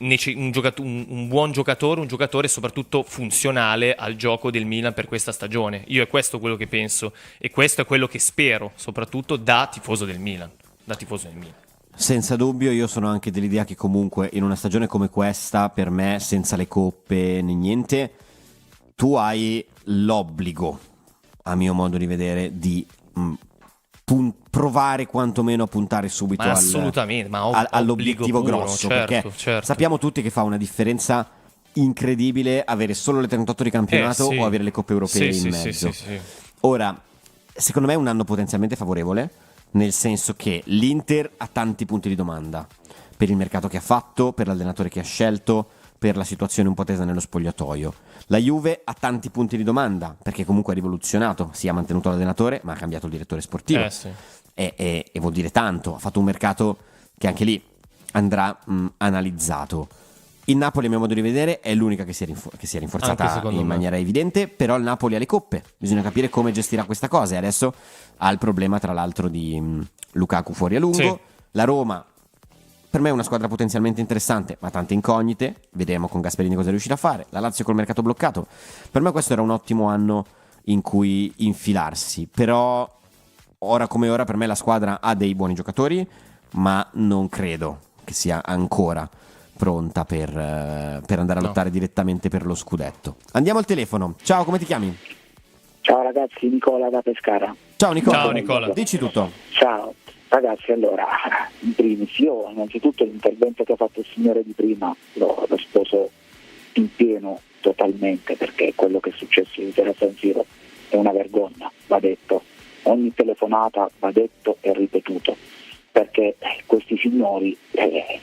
un buon giocatore, un giocatore soprattutto funzionale al gioco del Milan per questa stagione. Io è questo quello che penso, e questo è quello che spero, soprattutto da tifoso del Milan. Senza dubbio, io sono anche dell'idea che comunque in una stagione come questa, per me, senza le coppe né niente, tu hai l'obbligo, a mio modo di vedere, di provare quantomeno a puntare subito all'obiettivo puro, grosso, certo. Sappiamo tutti che fa una differenza incredibile avere solo le 38 di campionato o avere le coppe europee in mezzo. Sì. Ora, secondo me è un anno potenzialmente favorevole, nel senso che l'Inter ha tanti punti di domanda per il mercato che ha fatto, per l'allenatore che ha scelto, per la situazione un po' tesa nello spogliatoio. La Juve ha tanti punti di domanda, perché comunque ha rivoluzionato, ha mantenuto l'allenatore, ma ha cambiato il direttore sportivo. E vuol dire tanto. Ha fatto un mercato che anche lì andrà analizzato. Il Napoli, a mio modo di vedere, è l'unica che si è rinforzata in maniera evidente, però il Napoli ha le coppe, bisogna capire come gestirà questa cosa, e adesso ha il problema, tra l'altro, di Lukaku fuori a lungo. Sì. La Roma, per me, è una squadra potenzialmente interessante, ma tante incognite. Vedremo con Gasperini cosa riuscirà a fare. La Lazio col mercato bloccato. Per me questo era un ottimo anno in cui infilarsi. Però, ora come ora, per me la squadra ha dei buoni giocatori, ma non credo che sia ancora pronta per andare a lottare direttamente per lo scudetto. Andiamo al telefono. Ciao, come ti chiami? Ciao ragazzi, Nicola da Pescara. Ciao Nicola. Ciao Nicola. Dici tutto. Ciao. Ragazzi, allora, in primis, io innanzitutto l'intervento che ha fatto il signore di prima lo sposo in pieno totalmente, perché quello che è successo ieri sera a San Siro è una vergogna, va detto, ogni telefonata va detto e ripetuto, perché questi signori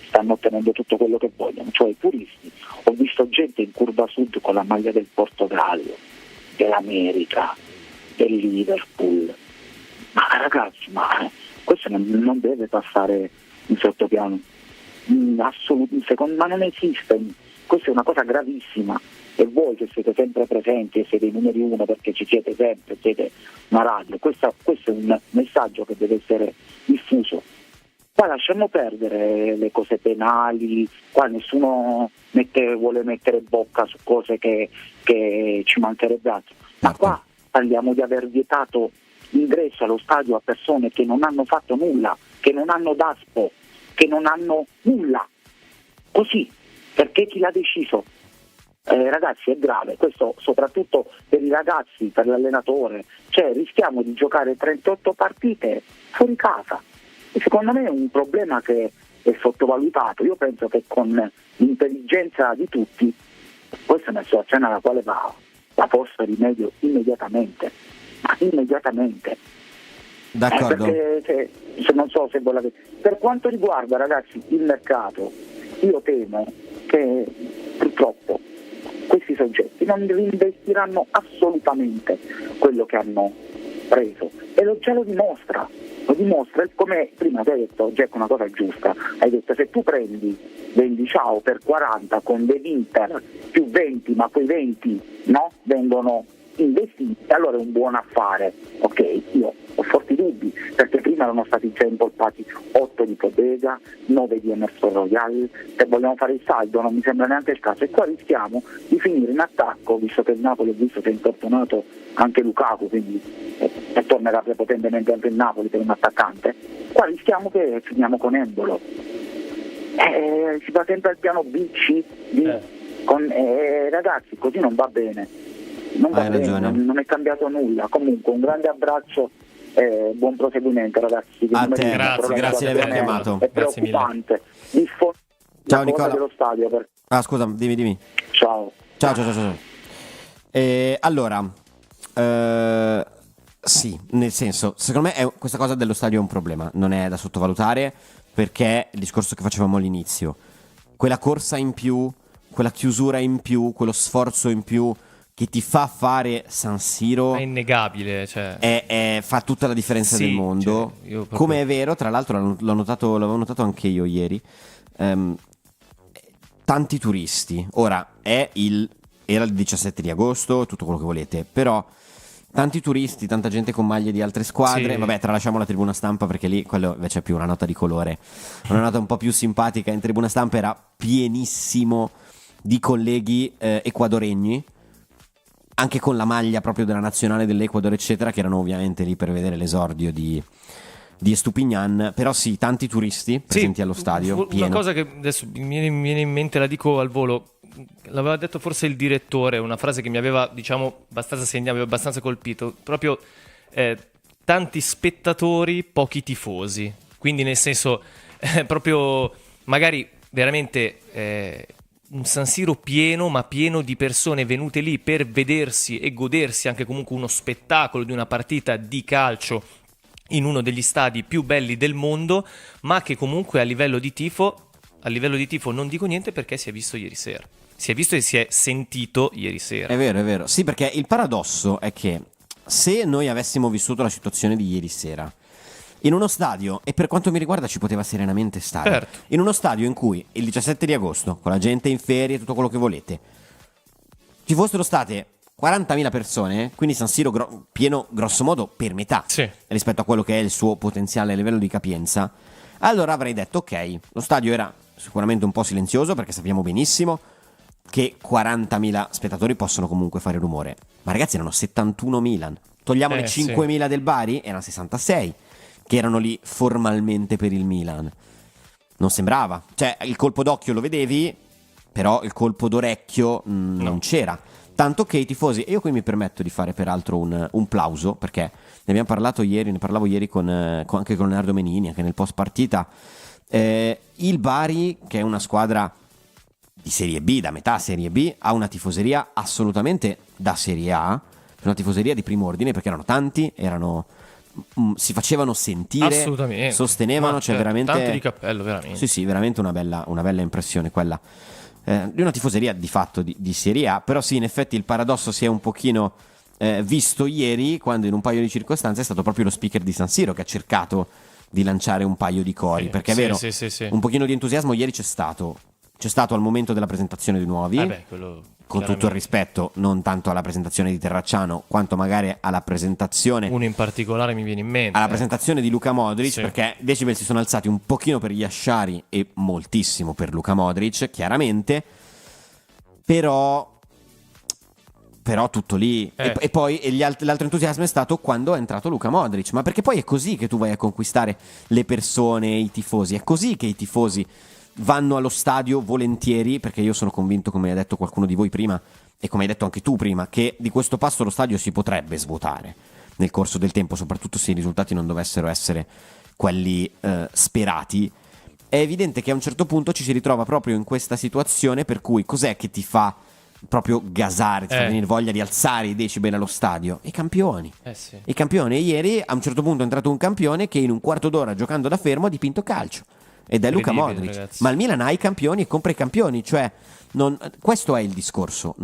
stanno ottenendo tutto quello che vogliono, cioè i puristi. Ho visto gente in curva sud con la maglia del Portogallo, dell'America, del Liverpool, ma ragazzi, questo non deve passare in sottopiano, secondo me non esiste, questa è una cosa gravissima, e voi che siete sempre presenti e siete i numeri uno perché ci siete sempre, siete una radio, questo è un messaggio che deve essere diffuso. Qua lasciamo perdere le cose penali, qua nessuno vuole mettere bocca su cose che ci mancherebbe altro, ma qua parliamo di aver vietato ingresso allo stadio a persone che non hanno fatto nulla, che non hanno DASPO, che non hanno nulla, così, perché chi l'ha deciso? Ragazzi, è grave, questo soprattutto per i ragazzi, per l'allenatore, cioè rischiamo di giocare 38 partite fuori casa, e secondo me è un problema che è sottovalutato. Io penso che con l'intelligenza di tutti questa è una situazione alla quale va posto rimedio immediatamente, ma immediatamente. D'accordo. Perché se non so se volete. Per quanto riguarda, ragazzi, il mercato, io temo che purtroppo questi soggetti non reinvestiranno assolutamente quello che hanno preso, e già lo dimostra, come prima ti hai detto, Jack, una cosa giusta, hai detto se tu vendi Ciao per 40 con De Winter più 20, ma quei 20 vengono investiti, allora è un buon affare. Ok, io ho forti dubbi, perché prima erano stati già impolpati 8 di Podega, 9 di Emerson Royal, se vogliamo fare il saldo non mi sembra neanche il caso, e qua rischiamo di finire in attacco, visto che il Napoli, ho visto che è infortunato anche Lukaku, quindi tornerà prepotentemente anche il Napoli per un attaccante, qua rischiamo che finiamo con Embolo. Si va sempre al piano B, C, D, ragazzi, così non va bene. Non va bene, non è cambiato nulla. Comunque un grande abbraccio e buon proseguimento, ragazzi. A te, grazie di aver chiamato. È preoccupante. Ciao Nicola. Dello stadio scusa, dimmi. Ciao. Allora, sì, nel senso, secondo me questa cosa dello stadio è un problema, non è da sottovalutare, perché il discorso che facevamo all'inizio, quella corsa in più, quella chiusura in più, quello sforzo in più che ti fa fare San Siro è innegabile, cioè. fa tutta la differenza del mondo, cioè, proprio... come è vero, tra l'altro l'avevo notato anche io ieri, tanti turisti. Ora era il 17 di agosto, tutto quello che volete, però tanti turisti, tanta gente con maglie di altre squadre. Sì. Vabbè, tralasciamo la tribuna stampa, perché lì quello invece è più una nota di colore, una nota un po' più simpatica. In tribuna stampa era pienissimo di colleghi ecuadoregni, anche con la maglia proprio della nazionale dell'Ecuador, eccetera, che erano ovviamente lì per vedere l'esordio di Estupignan. Però sì, tanti turisti presenti allo stadio, pieno. Una cosa che adesso mi viene in mente, la dico al volo, l'aveva detto forse il direttore, una frase che mi aveva, diciamo, abbastanza segnato, aveva abbastanza colpito, proprio tanti spettatori, pochi tifosi. Quindi nel senso, proprio magari veramente un San Siro pieno, ma pieno di persone venute lì per vedersi e godersi anche comunque uno spettacolo di una partita di calcio in uno degli stadi più belli del mondo, ma che comunque a livello di tifo non dico niente, perché si è visto ieri sera. Si è visto e si è sentito ieri sera. È vero. Sì, perché il paradosso è che se noi avessimo vissuto la situazione di ieri sera in uno stadio, e per quanto mi riguarda ci poteva serenamente stare, certo, in uno stadio in cui il 17 di agosto, con la gente in ferie, tutto quello che volete, ci fossero state 40.000 persone, quindi San Siro pieno grosso modo per metà, sì, rispetto a quello che è il suo potenziale livello di capienza, allora avrei detto ok, lo stadio era sicuramente un po' silenzioso, perché sappiamo benissimo che 40.000 spettatori possono comunque fare rumore, ma ragazzi erano 71.000, togliamo le 5.000 sì, del Bari, erano 66 che erano lì formalmente per il Milan. Non sembrava, cioè il colpo d'occhio lo vedevi, però il colpo d'orecchio non c'era. Tanto che i tifosi, e io qui mi permetto di fare peraltro un plauso, perché ne abbiamo parlato ieri, ne parlavo ieri anche con Leonardo Menini, anche nel post partita. Il Bari, che è una squadra di Serie B, da metà Serie B, ha una tifoseria assolutamente da Serie A, una tifoseria di primo ordine, perché erano tanti, si facevano sentire, assolutamente, sostenevano, cioè veramente tanto di cappello, veramente. Sì, veramente una bella impressione quella di una tifoseria di fatto di Serie A. Però sì, in effetti il paradosso si è un pochino visto ieri, quando in un paio di circostanze è stato proprio lo speaker di San Siro che ha cercato di lanciare un paio di cori, perché è vero, un pochino di entusiasmo ieri c'è stato al momento della presentazione dei nuovi, con tutto il rispetto, non tanto alla presentazione di Terracciano quanto magari alla presentazione, uno in particolare mi viene in mente, alla presentazione di Luka Modric, perché decibel si sono alzati un pochino per Yashari e moltissimo per Luka Modric, chiaramente, però tutto lì. E poi l'altro entusiasmo è stato quando è entrato Luka Modric, ma perché poi è così che tu vai a conquistare le persone, i tifosi, è così che i tifosi vanno allo stadio volentieri, perché io sono convinto, come ha detto qualcuno di voi prima e come hai detto anche tu prima, che di questo passo lo stadio si potrebbe svuotare nel corso del tempo, soprattutto se i risultati non dovessero essere quelli sperati. È evidente che a un certo punto ci si ritrova proprio in questa situazione per cui cos'è che ti fa proprio gasare, ti fa venire voglia di alzare i decibel allo stadio? I campioni. I campioni. E ieri a un certo punto è entrato un campione che in un quarto d'ora giocando da fermo ha dipinto calcio, ed è Luka Modric, ragazzi. Ma il Milan ha i campioni e compra i campioni, cioè questo è il discorso,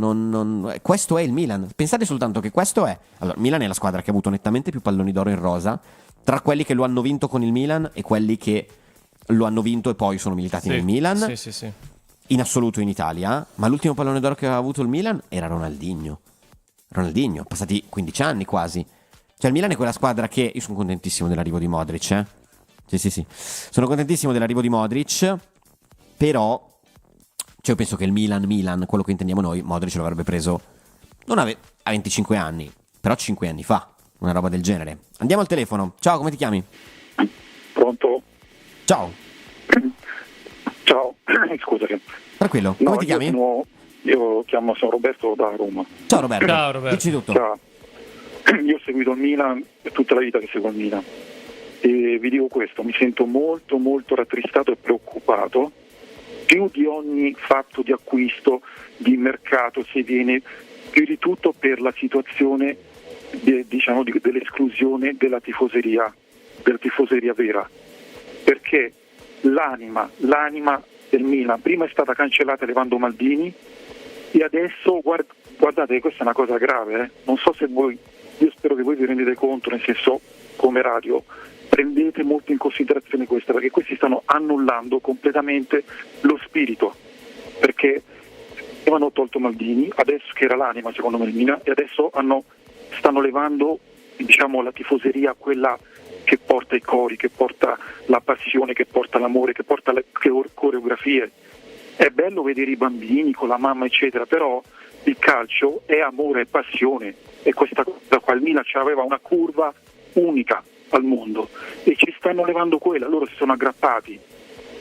questo è il Milan. Pensate soltanto che questo è, allora, Milan è la squadra che ha avuto nettamente più palloni d'oro in rosa tra quelli che lo hanno vinto con il Milan e quelli che lo hanno vinto e poi sono militati nel Milan, in assoluto in Italia. Ma l'ultimo pallone d'oro che aveva avuto il Milan era Ronaldinho, passati 15 anni quasi. Cioè il Milan è quella squadra che, io sono contentissimo dell'arrivo di Modric, Sì. Sono contentissimo dell'arrivo di Modric, però io penso che il Milan, quello che intendiamo noi, Modric lo avrebbe preso a 25 anni, però 5 anni fa, una roba del genere. Andiamo al telefono. Ciao, come ti chiami? Pronto? Ciao. Ciao, scusami. Tranquillo, come ti chiami? Io sono Roberto da Roma. Ciao Roberto. Dici tutto. Ciao. Io ho seguito il Milan per tutta la vita che seguo il Milan. E vi dico questo, mi sento molto molto rattristato e preoccupato, più di ogni fatto di acquisto, di mercato, se viene, più di tutto per la situazione dell'esclusione della tifoseria vera, perché l'anima del Milan prima è stata cancellata levando Maldini e adesso guardate, questa è una cosa grave, non so se voi, io spero che voi vi rendete conto, nel senso, come radio prendete molto in considerazione questa, perché questi stanno annullando completamente lo spirito, perché avevano tolto Maldini, adesso che era l'anima secondo me il Milan, e adesso stanno levando, diciamo, la tifoseria, quella che porta i cori, che porta la passione, che porta l'amore, che porta le coreografie. È bello vedere i bambini con la mamma eccetera, però il calcio è amore, è passione, e questa cosa qua il Milan aveva una curva unica al mondo e ci stanno levando quella. Loro si sono aggrappati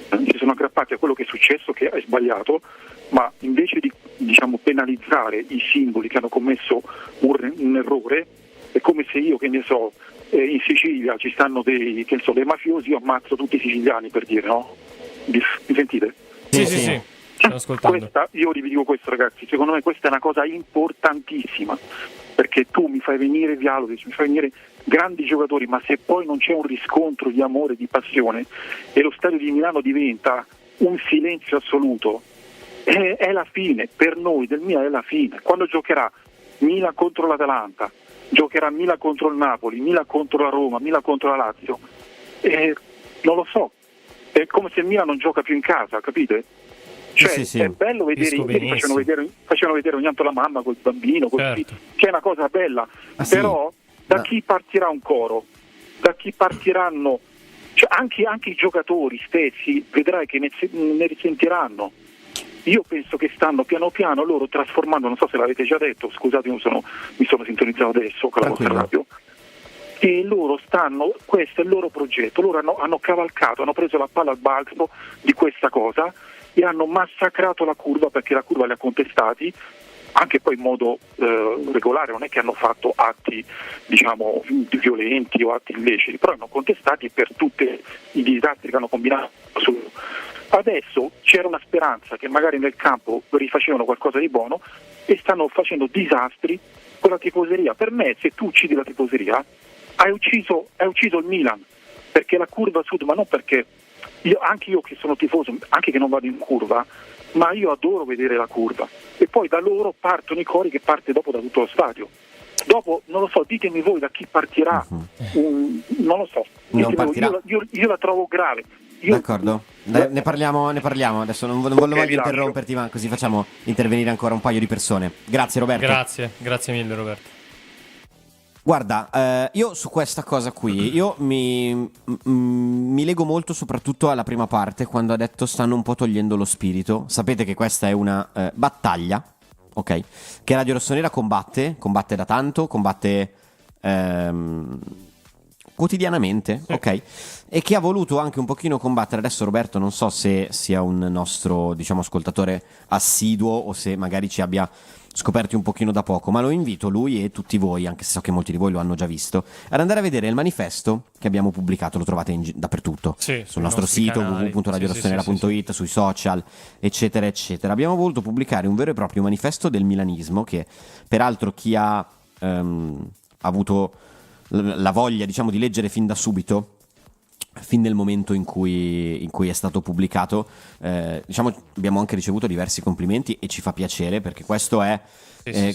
a quello che è successo, che è sbagliato, ma invece di, diciamo, penalizzare i singoli che hanno commesso un errore, è come se io, che ne so, in Sicilia ci stanno dei mafiosi, io ammazzo tutti i siciliani, per dire, no? Mi sentite? Sì. Sto ascoltando. Io vi dico questo, ragazzi, secondo me questa è una cosa importantissima, perché tu mi fai venire Vlahovic, mi fai venire grandi giocatori, ma se poi non c'è un riscontro di amore, di passione, e lo stadio di Milano diventa un silenzio assoluto, è la fine, per noi del Milan è la fine. Quando giocherà Milan contro l'Atalanta, giocherà Milan contro il Napoli, Milan contro la Roma, Milan contro la Lazio, non lo so, è come se il Milan non gioca più in casa, capite? Cioè, sì. È bello vedere, facevano vedere ogni tanto la mamma col bambino, certo, che è una cosa bella, però da chi partirà un coro? Da chi partiranno? Cioè, anche i giocatori stessi, vedrai che ne risentiranno. Io penso che stanno piano piano loro trasformando, non so se l'avete già detto, scusate, mi sono sintonizzato adesso con la vostra radio, e loro questo è il loro progetto, loro hanno cavalcato, hanno preso la palla al balzo di questa cosa e hanno massacrato la curva, perché la curva li ha contestati, anche poi in modo regolare, non è che hanno fatto atti diciamo violenti o atti illeciti, però hanno contestati per tutti i disastri che hanno combinato. Adesso c'era una speranza che magari nel campo rifacevano qualcosa di buono e stanno facendo disastri con la tifoseria. Per me, se tu uccidi la tifoseria, hai ucciso il Milan, perché la curva sud, ma non perché anche io che sono tifoso, anche che non vado in curva, ma io adoro vedere la curva, e poi da loro partono i cori che parte dopo da tutto lo stadio. Dopo, non lo so, ditemi voi da chi partirà, non lo so, io la trovo grave. D'accordo, ne parliamo, adesso non voglio mai interromperti, ma così facciamo intervenire ancora un paio di persone. Grazie Roberto. Grazie mille Roberto. Guarda, io su questa cosa qui, io mi lego molto soprattutto alla prima parte, quando ha detto stanno un po' togliendo lo spirito. Sapete che questa è una battaglia, ok? Che Radio Rossonera combatte da tanto, combatte quotidianamente, sì. Ok? E che ha voluto anche un pochino combattere. Adesso Roberto non so se sia un nostro, diciamo, ascoltatore assiduo o se magari ci abbia scoperti un pochino da poco, ma lo invito lui e tutti voi, anche se so che molti di voi lo hanno già visto, ad andare a vedere il manifesto che abbiamo pubblicato. Lo trovate dappertutto, sì, sul nostro sito www.radiorossonera.it, sui social, eccetera eccetera. Abbiamo voluto pubblicare un vero e proprio manifesto del milanismo, che peraltro chi ha avuto la voglia, diciamo, di leggere fin da subito, fin nel momento in cui è stato pubblicato, diciamo, abbiamo anche ricevuto diversi complimenti e ci fa piacere, perché questo è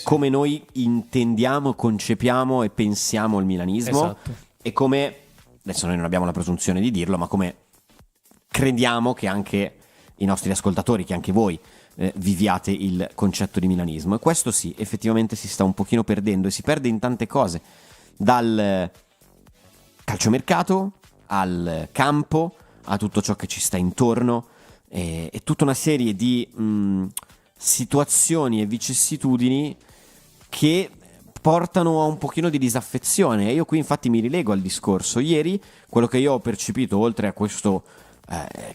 come noi intendiamo, concepiamo e pensiamo il milanismo, esatto. E come, adesso noi non abbiamo la presunzione di dirlo, ma come crediamo che anche i nostri ascoltatori, che anche voi viviate il concetto di milanismo. E questo sì, effettivamente si sta un pochino perdendo, e si perde in tante cose, dal calciomercato al campo, a tutto ciò che ci sta intorno, e tutta una serie di situazioni e vicissitudini che portano a un pochino di disaffezione. E io qui infatti mi rilego al discorso. Ieri quello che io ho percepito, oltre a questo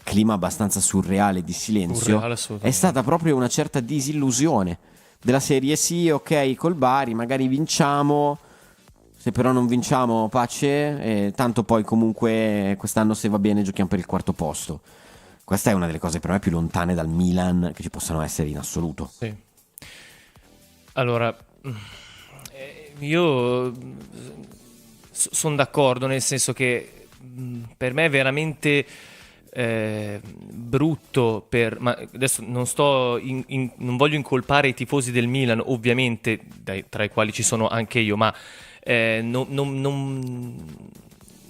clima abbastanza surreale di silenzio, è stata proprio una certa disillusione della serie: sì, ok, col Bari magari vinciamo, se però non vinciamo, pace, tanto poi comunque quest'anno, se va bene, giochiamo per il quarto posto. Questa è una delle cose per me più lontane dal Milan che ci possano essere in assoluto. Sì. Allora, io sono d'accordo, nel senso che per me è veramente brutto, ma adesso non non voglio incolpare i tifosi del Milan, ovviamente, tra i quali ci sono anche io, ma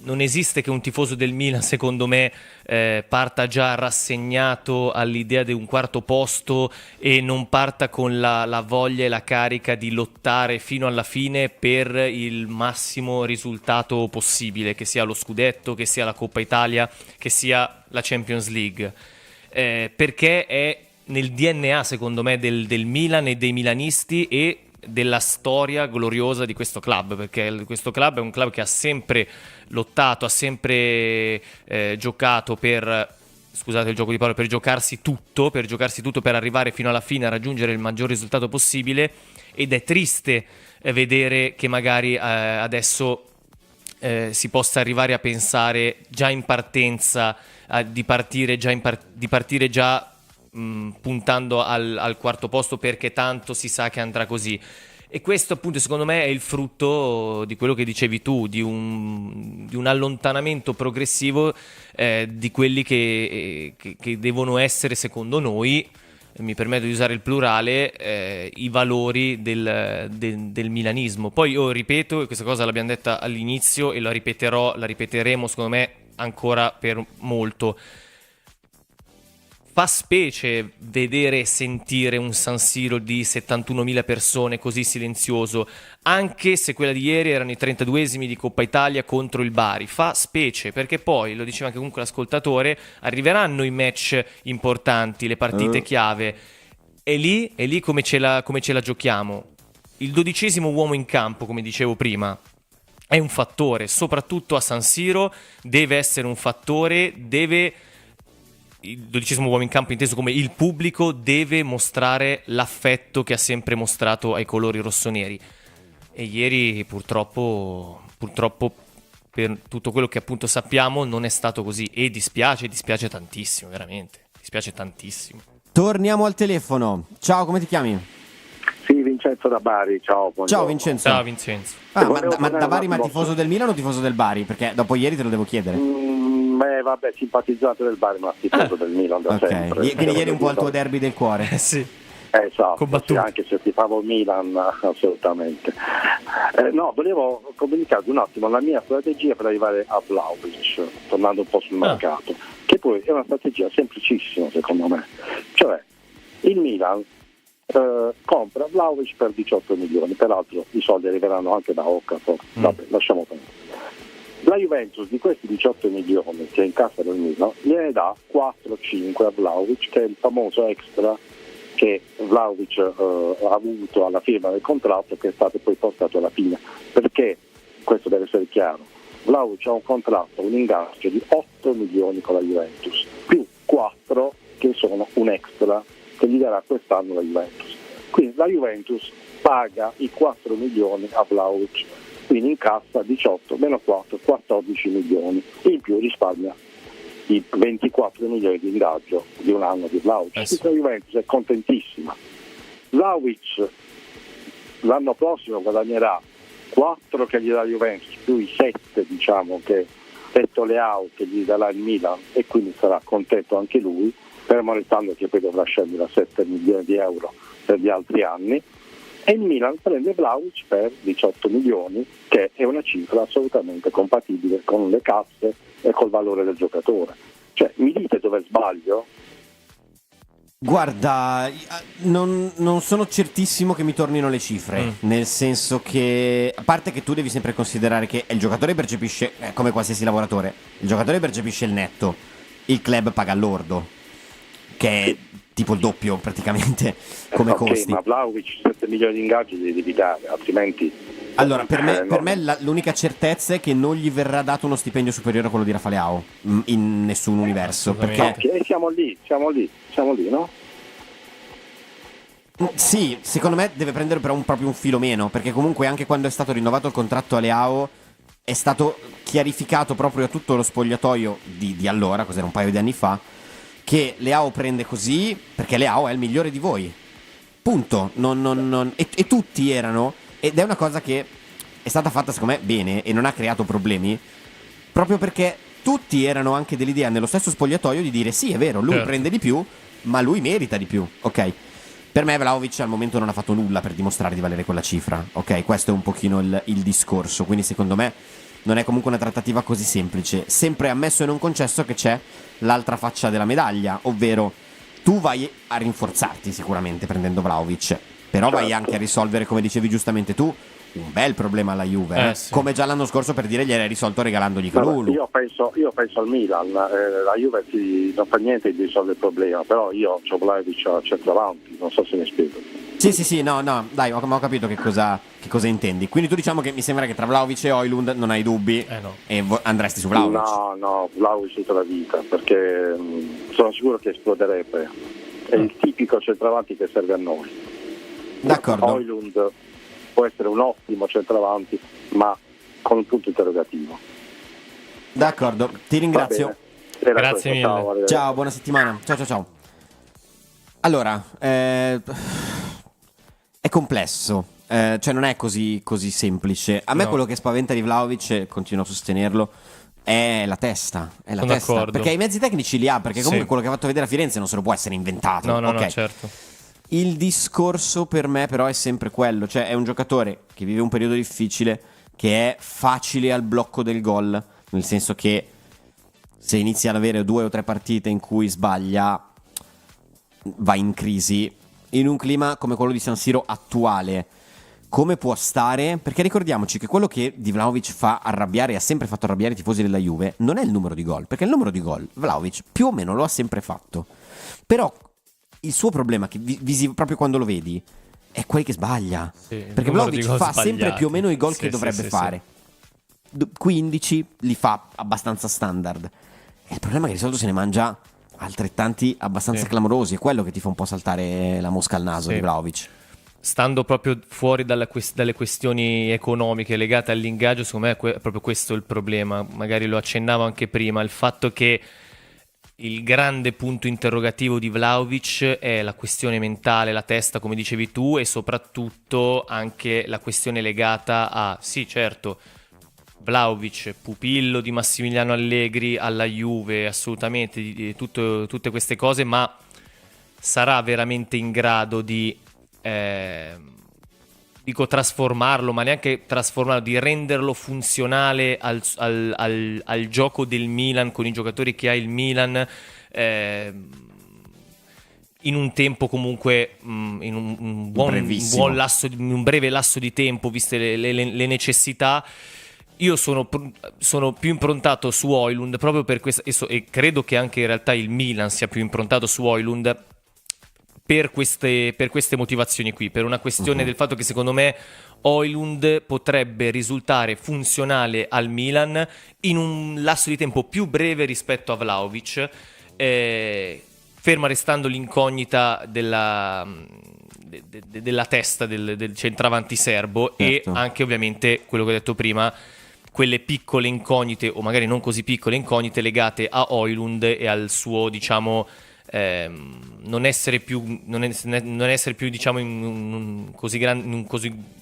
non esiste che un tifoso del Milan, secondo me, parta già rassegnato all'idea di un quarto posto e non parta con la voglia e la carica di lottare fino alla fine per il massimo risultato possibile, che sia lo scudetto, che sia la Coppa Italia, che sia la Champions League, perché è nel DNA, secondo me, del Milan e dei milanisti e della storia gloriosa di questo club, perché questo club è un club che ha sempre lottato, ha sempre giocato per, scusate il gioco di parole, per giocarsi tutto, per arrivare fino alla fine a raggiungere il maggior risultato possibile. Ed è triste vedere che magari adesso si possa arrivare a pensare già in partenza di partire già puntando al quarto posto, perché tanto si sa che andrà così. E questo, appunto, secondo me è il frutto di quello che dicevi tu, di un allontanamento progressivo di quelli che devono essere, secondo noi, mi permetto di usare il plurale, i valori del milanismo. Poi io ripeto, e questa cosa l'abbiamo detta all'inizio e la ripeteremo secondo me ancora per molto: fa specie vedere e sentire un San Siro di 71.000 persone così silenzioso, anche se quella di ieri erano i 32esimi di Coppa Italia contro il Bari. Fa specie, perché poi, lo diceva anche comunque l'ascoltatore, arriveranno i match importanti, le partite chiave, e lì come ce la giochiamo? Il 12° uomo in campo, come dicevo prima, è un fattore, soprattutto a San Siro deve essere un fattore, deve il 12° uomo in campo, inteso come il pubblico, deve mostrare l'affetto che ha sempre mostrato ai colori rossoneri. E ieri purtroppo per tutto quello che appunto sappiamo non è stato così, e dispiace tantissimo, veramente, dispiace tantissimo. Torniamo al telefono. Ciao, come ti chiami? Sì, Vincenzo da Bari, ciao. Buongiorno. Ciao Vincenzo. Ciao Vincenzo. Ma da Bari, ma tifoso del Milan o tifoso del Bari? Perché dopo ieri te lo devo chiedere. Vabbè, simpatizzante del Bari, ma tifoso del Milan da sempre. Quindi ieri un po' il tuo derby del cuore. Sì. Esatto, sì, anche se tifavo Milan, assolutamente. No, volevo comunicarvi un attimo la mia strategia per arrivare a Vlahovic, tornando un po' sul mercato, che poi è una strategia semplicissima secondo me. Cioè, il Milan compra Vlahovic per 18 milioni, peraltro i soldi arriveranno anche da Okafor, vabbè, lasciamo perdere. La Juventus di questi 18 milioni che incassa del Milan gliene dà 4-5 a Vlahovic, che è il famoso extra che Vlahovic ha avuto alla firma del contratto, che è stato poi portato alla fine, perché questo deve essere chiaro: Vlahovic ha un contratto, un ingaggio di 8 milioni con la Juventus più 4 che sono un extra che gli darà quest'anno la Juventus, quindi la Juventus paga i 4 milioni a Vlahovic, quindi incassa 18 meno 4, 14 milioni, in più risparmia i 24 milioni di ingaggio di un anno di Vlahovic. La Juventus è contentissima. Vlahovic l'anno prossimo guadagnerà 4 che gli dà la Juventus più i 7 diciamo che Petto Leao che gli darà il Milan, e quindi sarà contento anche lui, fermo restando che poi dovrà scendere a 7 milioni di euro per gli altri anni, e il Milan prende Vlahovic per 18 milioni, che è una cifra assolutamente compatibile con le casse e col valore del giocatore. Cioè, mi dite dove sbaglio? Guarda, non sono certissimo che mi tornino le cifre, nel senso che, a parte che tu devi sempre considerare che il giocatore percepisce, come qualsiasi lavoratore, il giocatore percepisce il netto, il club paga l'ordo, che è tipo il doppio praticamente come costi. Ma Vlahovic 7 milioni di ingaggi li devi dare, altrimenti... Allora, per me l'unica certezza è che non gli verrà dato uno stipendio superiore a quello di Rafa Leao in nessun universo, perché... Ok, siamo lì, no? Sì, secondo me deve prendere però proprio un filo meno, perché comunque anche quando è stato rinnovato il contratto a Leao è stato chiarificato proprio a tutto lo spogliatoio di allora, cos'era, un paio di anni fa, che Leao prende così perché Leao è il migliore di voi. Punto. E tutti erano, ed è una cosa che è stata fatta secondo me bene e non ha creato problemi, proprio perché tutti erano anche dell'idea nello stesso spogliatoio di dire sì, è vero, lui prende di più, ma lui merita di più, ok? Per me Vlahovic al momento non ha fatto nulla per dimostrare di valere quella cifra, ok? Questo è un pochino il discorso, quindi secondo me non è comunque una trattativa così semplice. Sempre ammesso e non concesso che c'è l'altra faccia della medaglia, ovvero tu vai a rinforzarti sicuramente prendendo Vlahovic, però vai anche a risolvere, come dicevi giustamente tu, un bel problema alla Juve, sì. Come già l'anno scorso, per dire, gli era risolto regalandogli Kalulu. Io penso al Milan, la Juve non fa niente di risolvere il problema, però io ho Vlahovic a centravanti, non so se mi spiego. Sì, no, dai, ho capito che cosa intendi. Quindi tu diciamo che mi sembra che tra Vlahovic e Højlund non hai dubbi, no. E andresti su Vlahovic. No, Vlahovic tutta la vita, perché sono sicuro che esploderebbe. È il tipico centravanti che serve a noi. D'accordo. Højlund può essere un ottimo centravanti, ma con un punto interrogativo. D'accordo, ti ringrazio. Grazie mille. Ciao, buona settimana. Ciao. Allora, è complesso, cioè non è così semplice. A me quello che spaventa di Vlahovic, continuo a sostenerlo, è la testa. Sono d'accordo. Perché i mezzi tecnici li ha, perché comunque quello che ha fatto vedere a Firenze non se lo può essere inventato. No, certo. Il discorso per me però è sempre quello, cioè è un giocatore che vive un periodo difficile, che è facile al blocco del gol, nel senso che se inizia ad avere 2 o 3 partite in cui sbaglia, va in crisi. In un clima come quello di San Siro attuale, come può stare? Perché ricordiamoci che quello che di Vlahovic fa arrabbiare e ha sempre fatto arrabbiare i tifosi della Juve non è il numero di gol, perché il numero di gol Vlahovic più o meno lo ha sempre fatto, però il suo problema, che proprio quando lo vedi, è quello che sbaglia, perché Vlahovic fa sempre più o meno i gol che dovrebbe fare. 15 li fa abbastanza standard, e il problema è che di solito se ne mangia altrettanti abbastanza clamorosi. È quello che ti fa un po' saltare la mosca al naso di Vlahovic. Stando proprio fuori dalle questioni economiche legate all'ingaggio, secondo me è proprio questo il problema. Magari lo accennavo anche prima, il fatto che il grande punto interrogativo di Vlahovic è la questione mentale, la testa, come dicevi tu, e soprattutto anche la questione legata a, sì certo, Vlahovic, pupillo di Massimiliano Allegri alla Juve, assolutamente, di tutte queste cose, ma sarà veramente in grado di trasformarlo, ma neanche trasformarlo, di renderlo funzionale al gioco del Milan, con i giocatori che ha il Milan, in un tempo comunque, in un breve lasso di tempo, viste le necessità. Io sono più improntato su Højlund proprio per questo, e credo che anche in realtà il Milan sia più improntato su Højlund per queste motivazioni qui, per una questione del fatto che secondo me Højlund potrebbe risultare funzionale al Milan in un lasso di tempo più breve rispetto a Vlahovic, ferma restando l'incognita della testa del centravanti serbo, certo. E anche ovviamente quello che ho detto prima, quelle piccole incognite, o magari non così piccole incognite, legate a Højlund e al suo, diciamo, non essere più diciamo in un così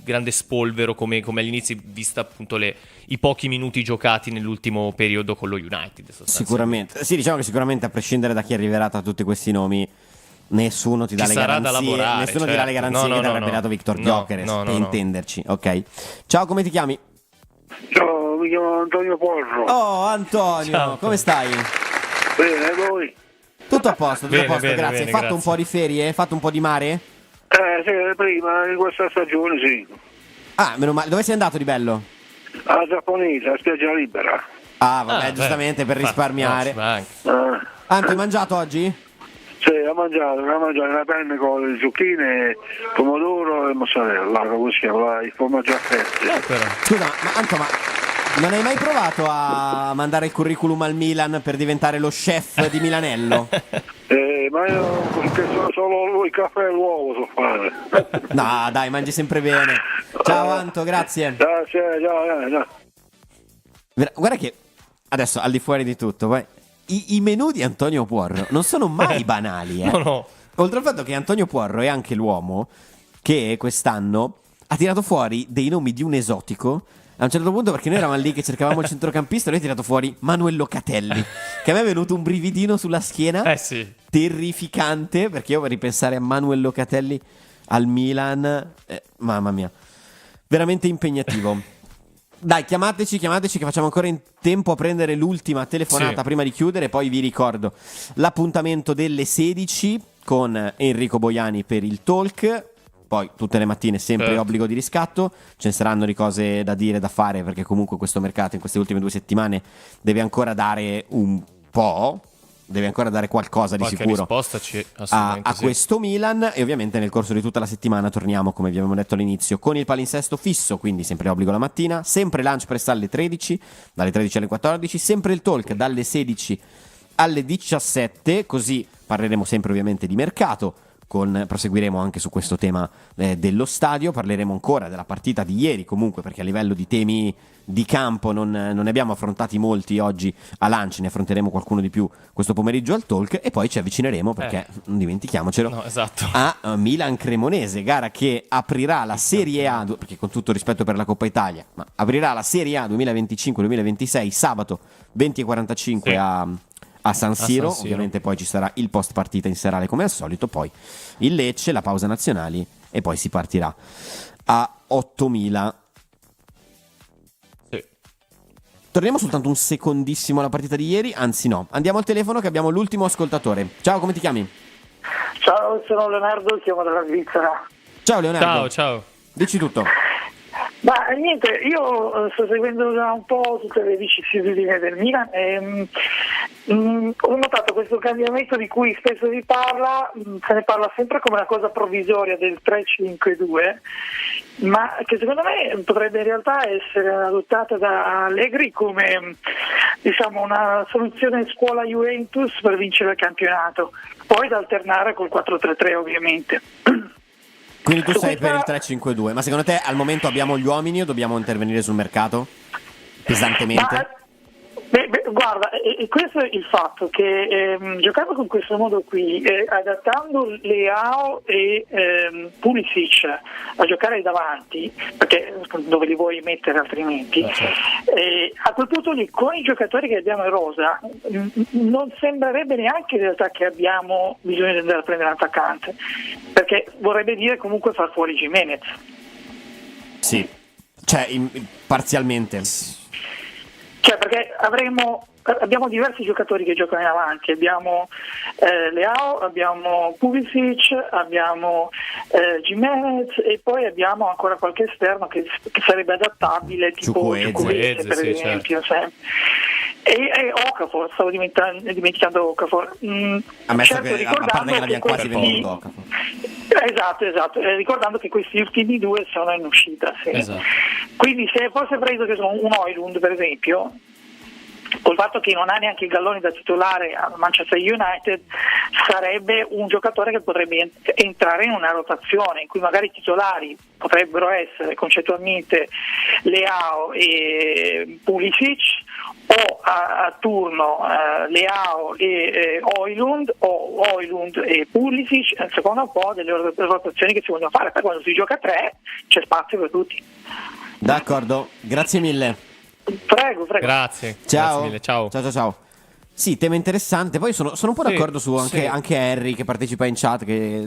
grande spolvero come all'inizio, vista appunto i pochi minuti giocati nell'ultimo periodo con lo United. Sicuramente, sì, diciamo che sicuramente, a prescindere da chi arriverà tra tutti questi nomi, nessuno ti dà le garanzie, nessuno ti dà le garanzie che avrebbe dato Victor Gyökeres, per intenderci. Ok, ciao, come ti chiami? Ciao, mi chiamo Antonio Porro. Oh, Antonio, ciao. Come stai? Bene, voi? Tutto a posto, bene, grazie. Bene, Hai fatto un po' di ferie? Hai fatto un po' di mare? Sì, prima di questa stagione, sì. Ah, meno male. Dove sei andato di bello? A Giapponese, a Spiaggia Libera. Ah, vabbè, giustamente, per risparmiare. Anto, hai mangiato oggi? Sì, ho mangiato una penne con le zucchine, pomodoro e mozzarella, come si chiama, il formaggio a fette. Scusa, ma Anto, non hai mai provato a mandare il curriculum al Milan per diventare lo chef di Milanello? Ma io solo il caffè e l'uovo so fare. No, dai, mangi sempre bene. Ciao Anto, grazie. Ciao. Guarda che adesso, al di fuori di tutto, poi i menù di Antonio Porro non sono mai banali, No. Oltre al fatto che Antonio Porro è anche l'uomo che quest'anno ha tirato fuori dei nomi di un esotico. A un certo punto, perché noi eravamo lì che cercavamo il centrocampista, lui ha tirato fuori Manuel Locatelli, che a me è venuto un brividino sulla schiena, sì. Terrificante, perché io, per ripensare a Manuel Locatelli al Milan, mamma mia, veramente impegnativo. Dai, chiamateci che facciamo ancora in tempo a prendere l'ultima telefonata prima di chiudere. Poi vi ricordo l'appuntamento delle 16 con Enrico Boiani per il talk. Poi tutte le mattine sempre obbligo di riscatto. Ce ne saranno di cose da dire, da fare, perché comunque questo mercato in queste ultime 2 settimane deve ancora dare un po', deve ancora dare qualcosa di sicuro a questo Milan. E ovviamente nel corso di tutta la settimana torniamo, come vi abbiamo detto all'inizio, con il palinsesto fisso, quindi sempre obbligo la mattina, sempre lunch press alle 13, dalle 13 alle 14, sempre il talk dalle 16 alle 17, così parleremo sempre ovviamente di mercato. Proseguiremo anche su questo tema dello stadio, parleremo ancora della partita di ieri, comunque, perché a livello di temi di campo non ne abbiamo affrontati molti oggi a lunch, ne affronteremo qualcuno di più questo pomeriggio al talk, e poi ci avvicineremo, perché non dimentichiamocelo, a Milan Cremonese, gara che aprirà la Serie A, perché con tutto rispetto per la Coppa Italia, ma aprirà la Serie A 2025-2026 sabato 20:45 a San Siro. Ovviamente poi ci sarà il post partita in serale come al solito, poi il Lecce, la pausa nazionali, e poi si partirà a 8.000. Torniamo soltanto un secondissimo alla partita di ieri, anzi no, andiamo al telefono che abbiamo l'ultimo ascoltatore. Ciao, come ti chiami? Ciao, sono Leonardo, chiamo dalla Svizzera. Ciao Leonardo. Ciao. Dici tutto. Ma niente, io sto seguendo da un po' tutte le vicissitudini del Milan e ho notato questo cambiamento di cui spesso si parla, se ne parla sempre come una cosa provvisoria del 3-5-2, ma che secondo me potrebbe in realtà essere adottata da Allegri come diciamo, una soluzione scuola Juventus per vincere il campionato, poi da alternare col 4-3-3 ovviamente. Quindi tu sei per il 3-5-2, ma secondo te al momento abbiamo gli uomini o dobbiamo intervenire sul mercato pesantemente? Guarda, questo è il fatto che giocando con questo modo qui, adattando Leao e Pulisic a giocare davanti, perché dove li vuoi mettere altrimenti, a quel punto lì con i giocatori che abbiamo in rosa non sembrerebbe neanche in realtà che abbiamo bisogno di andare a prendere un attaccante, perché vorrebbe dire comunque far fuori Gimenez. Sì, cioè parzialmente. Cioè, perché abbiamo diversi giocatori che giocano in avanti, abbiamo Leao, abbiamo Pulisic, abbiamo Gimenez e poi abbiamo ancora qualche esterno che sarebbe adattabile, tipo Chukwueze per esempio, certo. E Okafor, stavo dimenticando Okafor. Ammesso che a parte che l'abbiamo quasi venduto Okafor. Esatto, ricordando che questi ultimi due sono in uscita, sì. Esatto. Quindi se fosse preso che sono un Højlund per esempio, col fatto che non ha neanche il gallone da titolare al Manchester United, sarebbe un giocatore che potrebbe entrare in una rotazione in cui magari i titolari potrebbero essere concettualmente Leao e Pulisic, o a turno Leao e Højlund, o Højlund e Pulisic, secondo un po' delle rotazioni che si vogliono fare, perché quando si gioca a 3 c'è spazio per tutti. D'accordo, grazie mille. Prego. Grazie. Ciao. Grazie mille, ciao. Sì, tema interessante. Poi sono un po' d'accordo su anche Harry che partecipa in chat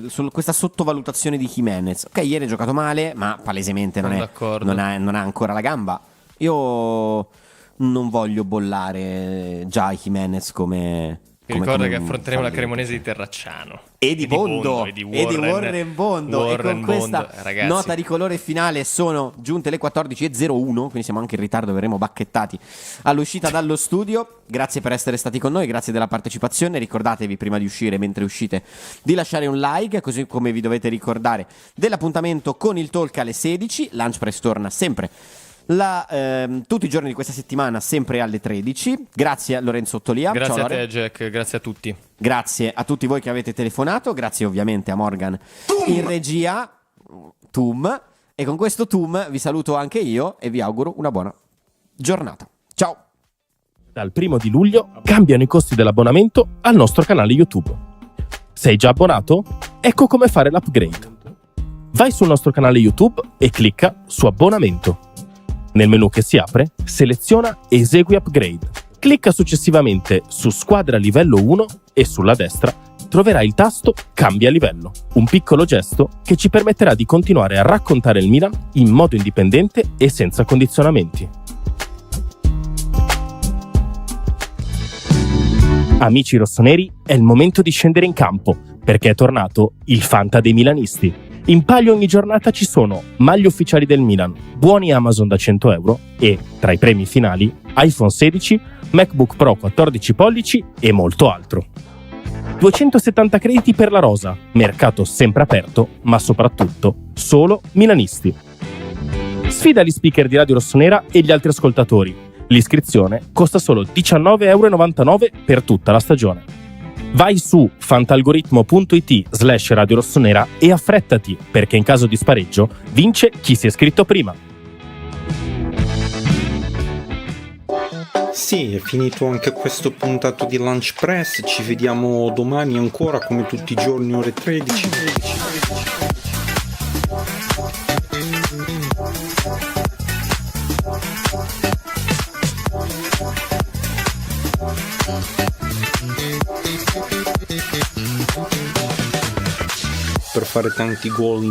su questa sottovalutazione di Jimenez. Ok, ieri ha giocato male, ma palesemente non ha ancora la gamba. Io non voglio bollare già Jimenez come ricorda che affronteremo la Cremonese di Terracciano e di Bondo e di Warren Bondo. E con questa nota di colore finale sono giunte le 14:01, quindi siamo anche in ritardo, verremo bacchettati all'uscita dallo studio. Grazie per essere stati con noi, grazie della partecipazione. Ricordatevi prima di uscire, mentre uscite, di lasciare un like, così come vi dovete ricordare dell'appuntamento con il talk alle 16. Lunch Press torna sempre tutti i giorni di questa settimana, sempre alle 13. Grazie a Lorenzo Ottolia. Grazie Ciao, a te Jack, grazie a tutti. Grazie a tutti voi che avete telefonato. Grazie ovviamente a Morgan in regia, Tum. E con questo Tum vi saluto anche io e vi auguro una buona giornata. Ciao. Dal 1 di luglio cambiano i costi dell'abbonamento al nostro canale YouTube. Sei già abbonato? Ecco come fare l'upgrade. Vai sul nostro canale YouTube e clicca su abbonamento. Nel menu che si apre, seleziona Esegui upgrade. Clicca successivamente su Squadra livello 1 e sulla destra troverai il tasto Cambia livello. Un piccolo gesto che ci permetterà di continuare a raccontare il Milan in modo indipendente e senza condizionamenti. Amici rossoneri, è il momento di scendere in campo perché è tornato il Fanta dei milanisti. In palio ogni giornata ci sono maglie ufficiali del Milan, buoni Amazon da 100 euro e, tra i premi finali, iPhone 16, MacBook Pro 14 pollici e molto altro. 270 crediti per la rosa, mercato sempre aperto, ma soprattutto solo milanisti. Sfida gli speaker di Radio Rossonera e gli altri ascoltatori. L'iscrizione costa solo 19,99 euro per tutta la stagione. Vai su fantalgoritmo.it/Radio Rossonera e affrettati, perché in caso di spareggio vince chi si è iscritto prima. Sì, è finito anche questo puntato di Lunch Press. Ci vediamo domani ancora come tutti i giorni ore 13. Per fare tanti gol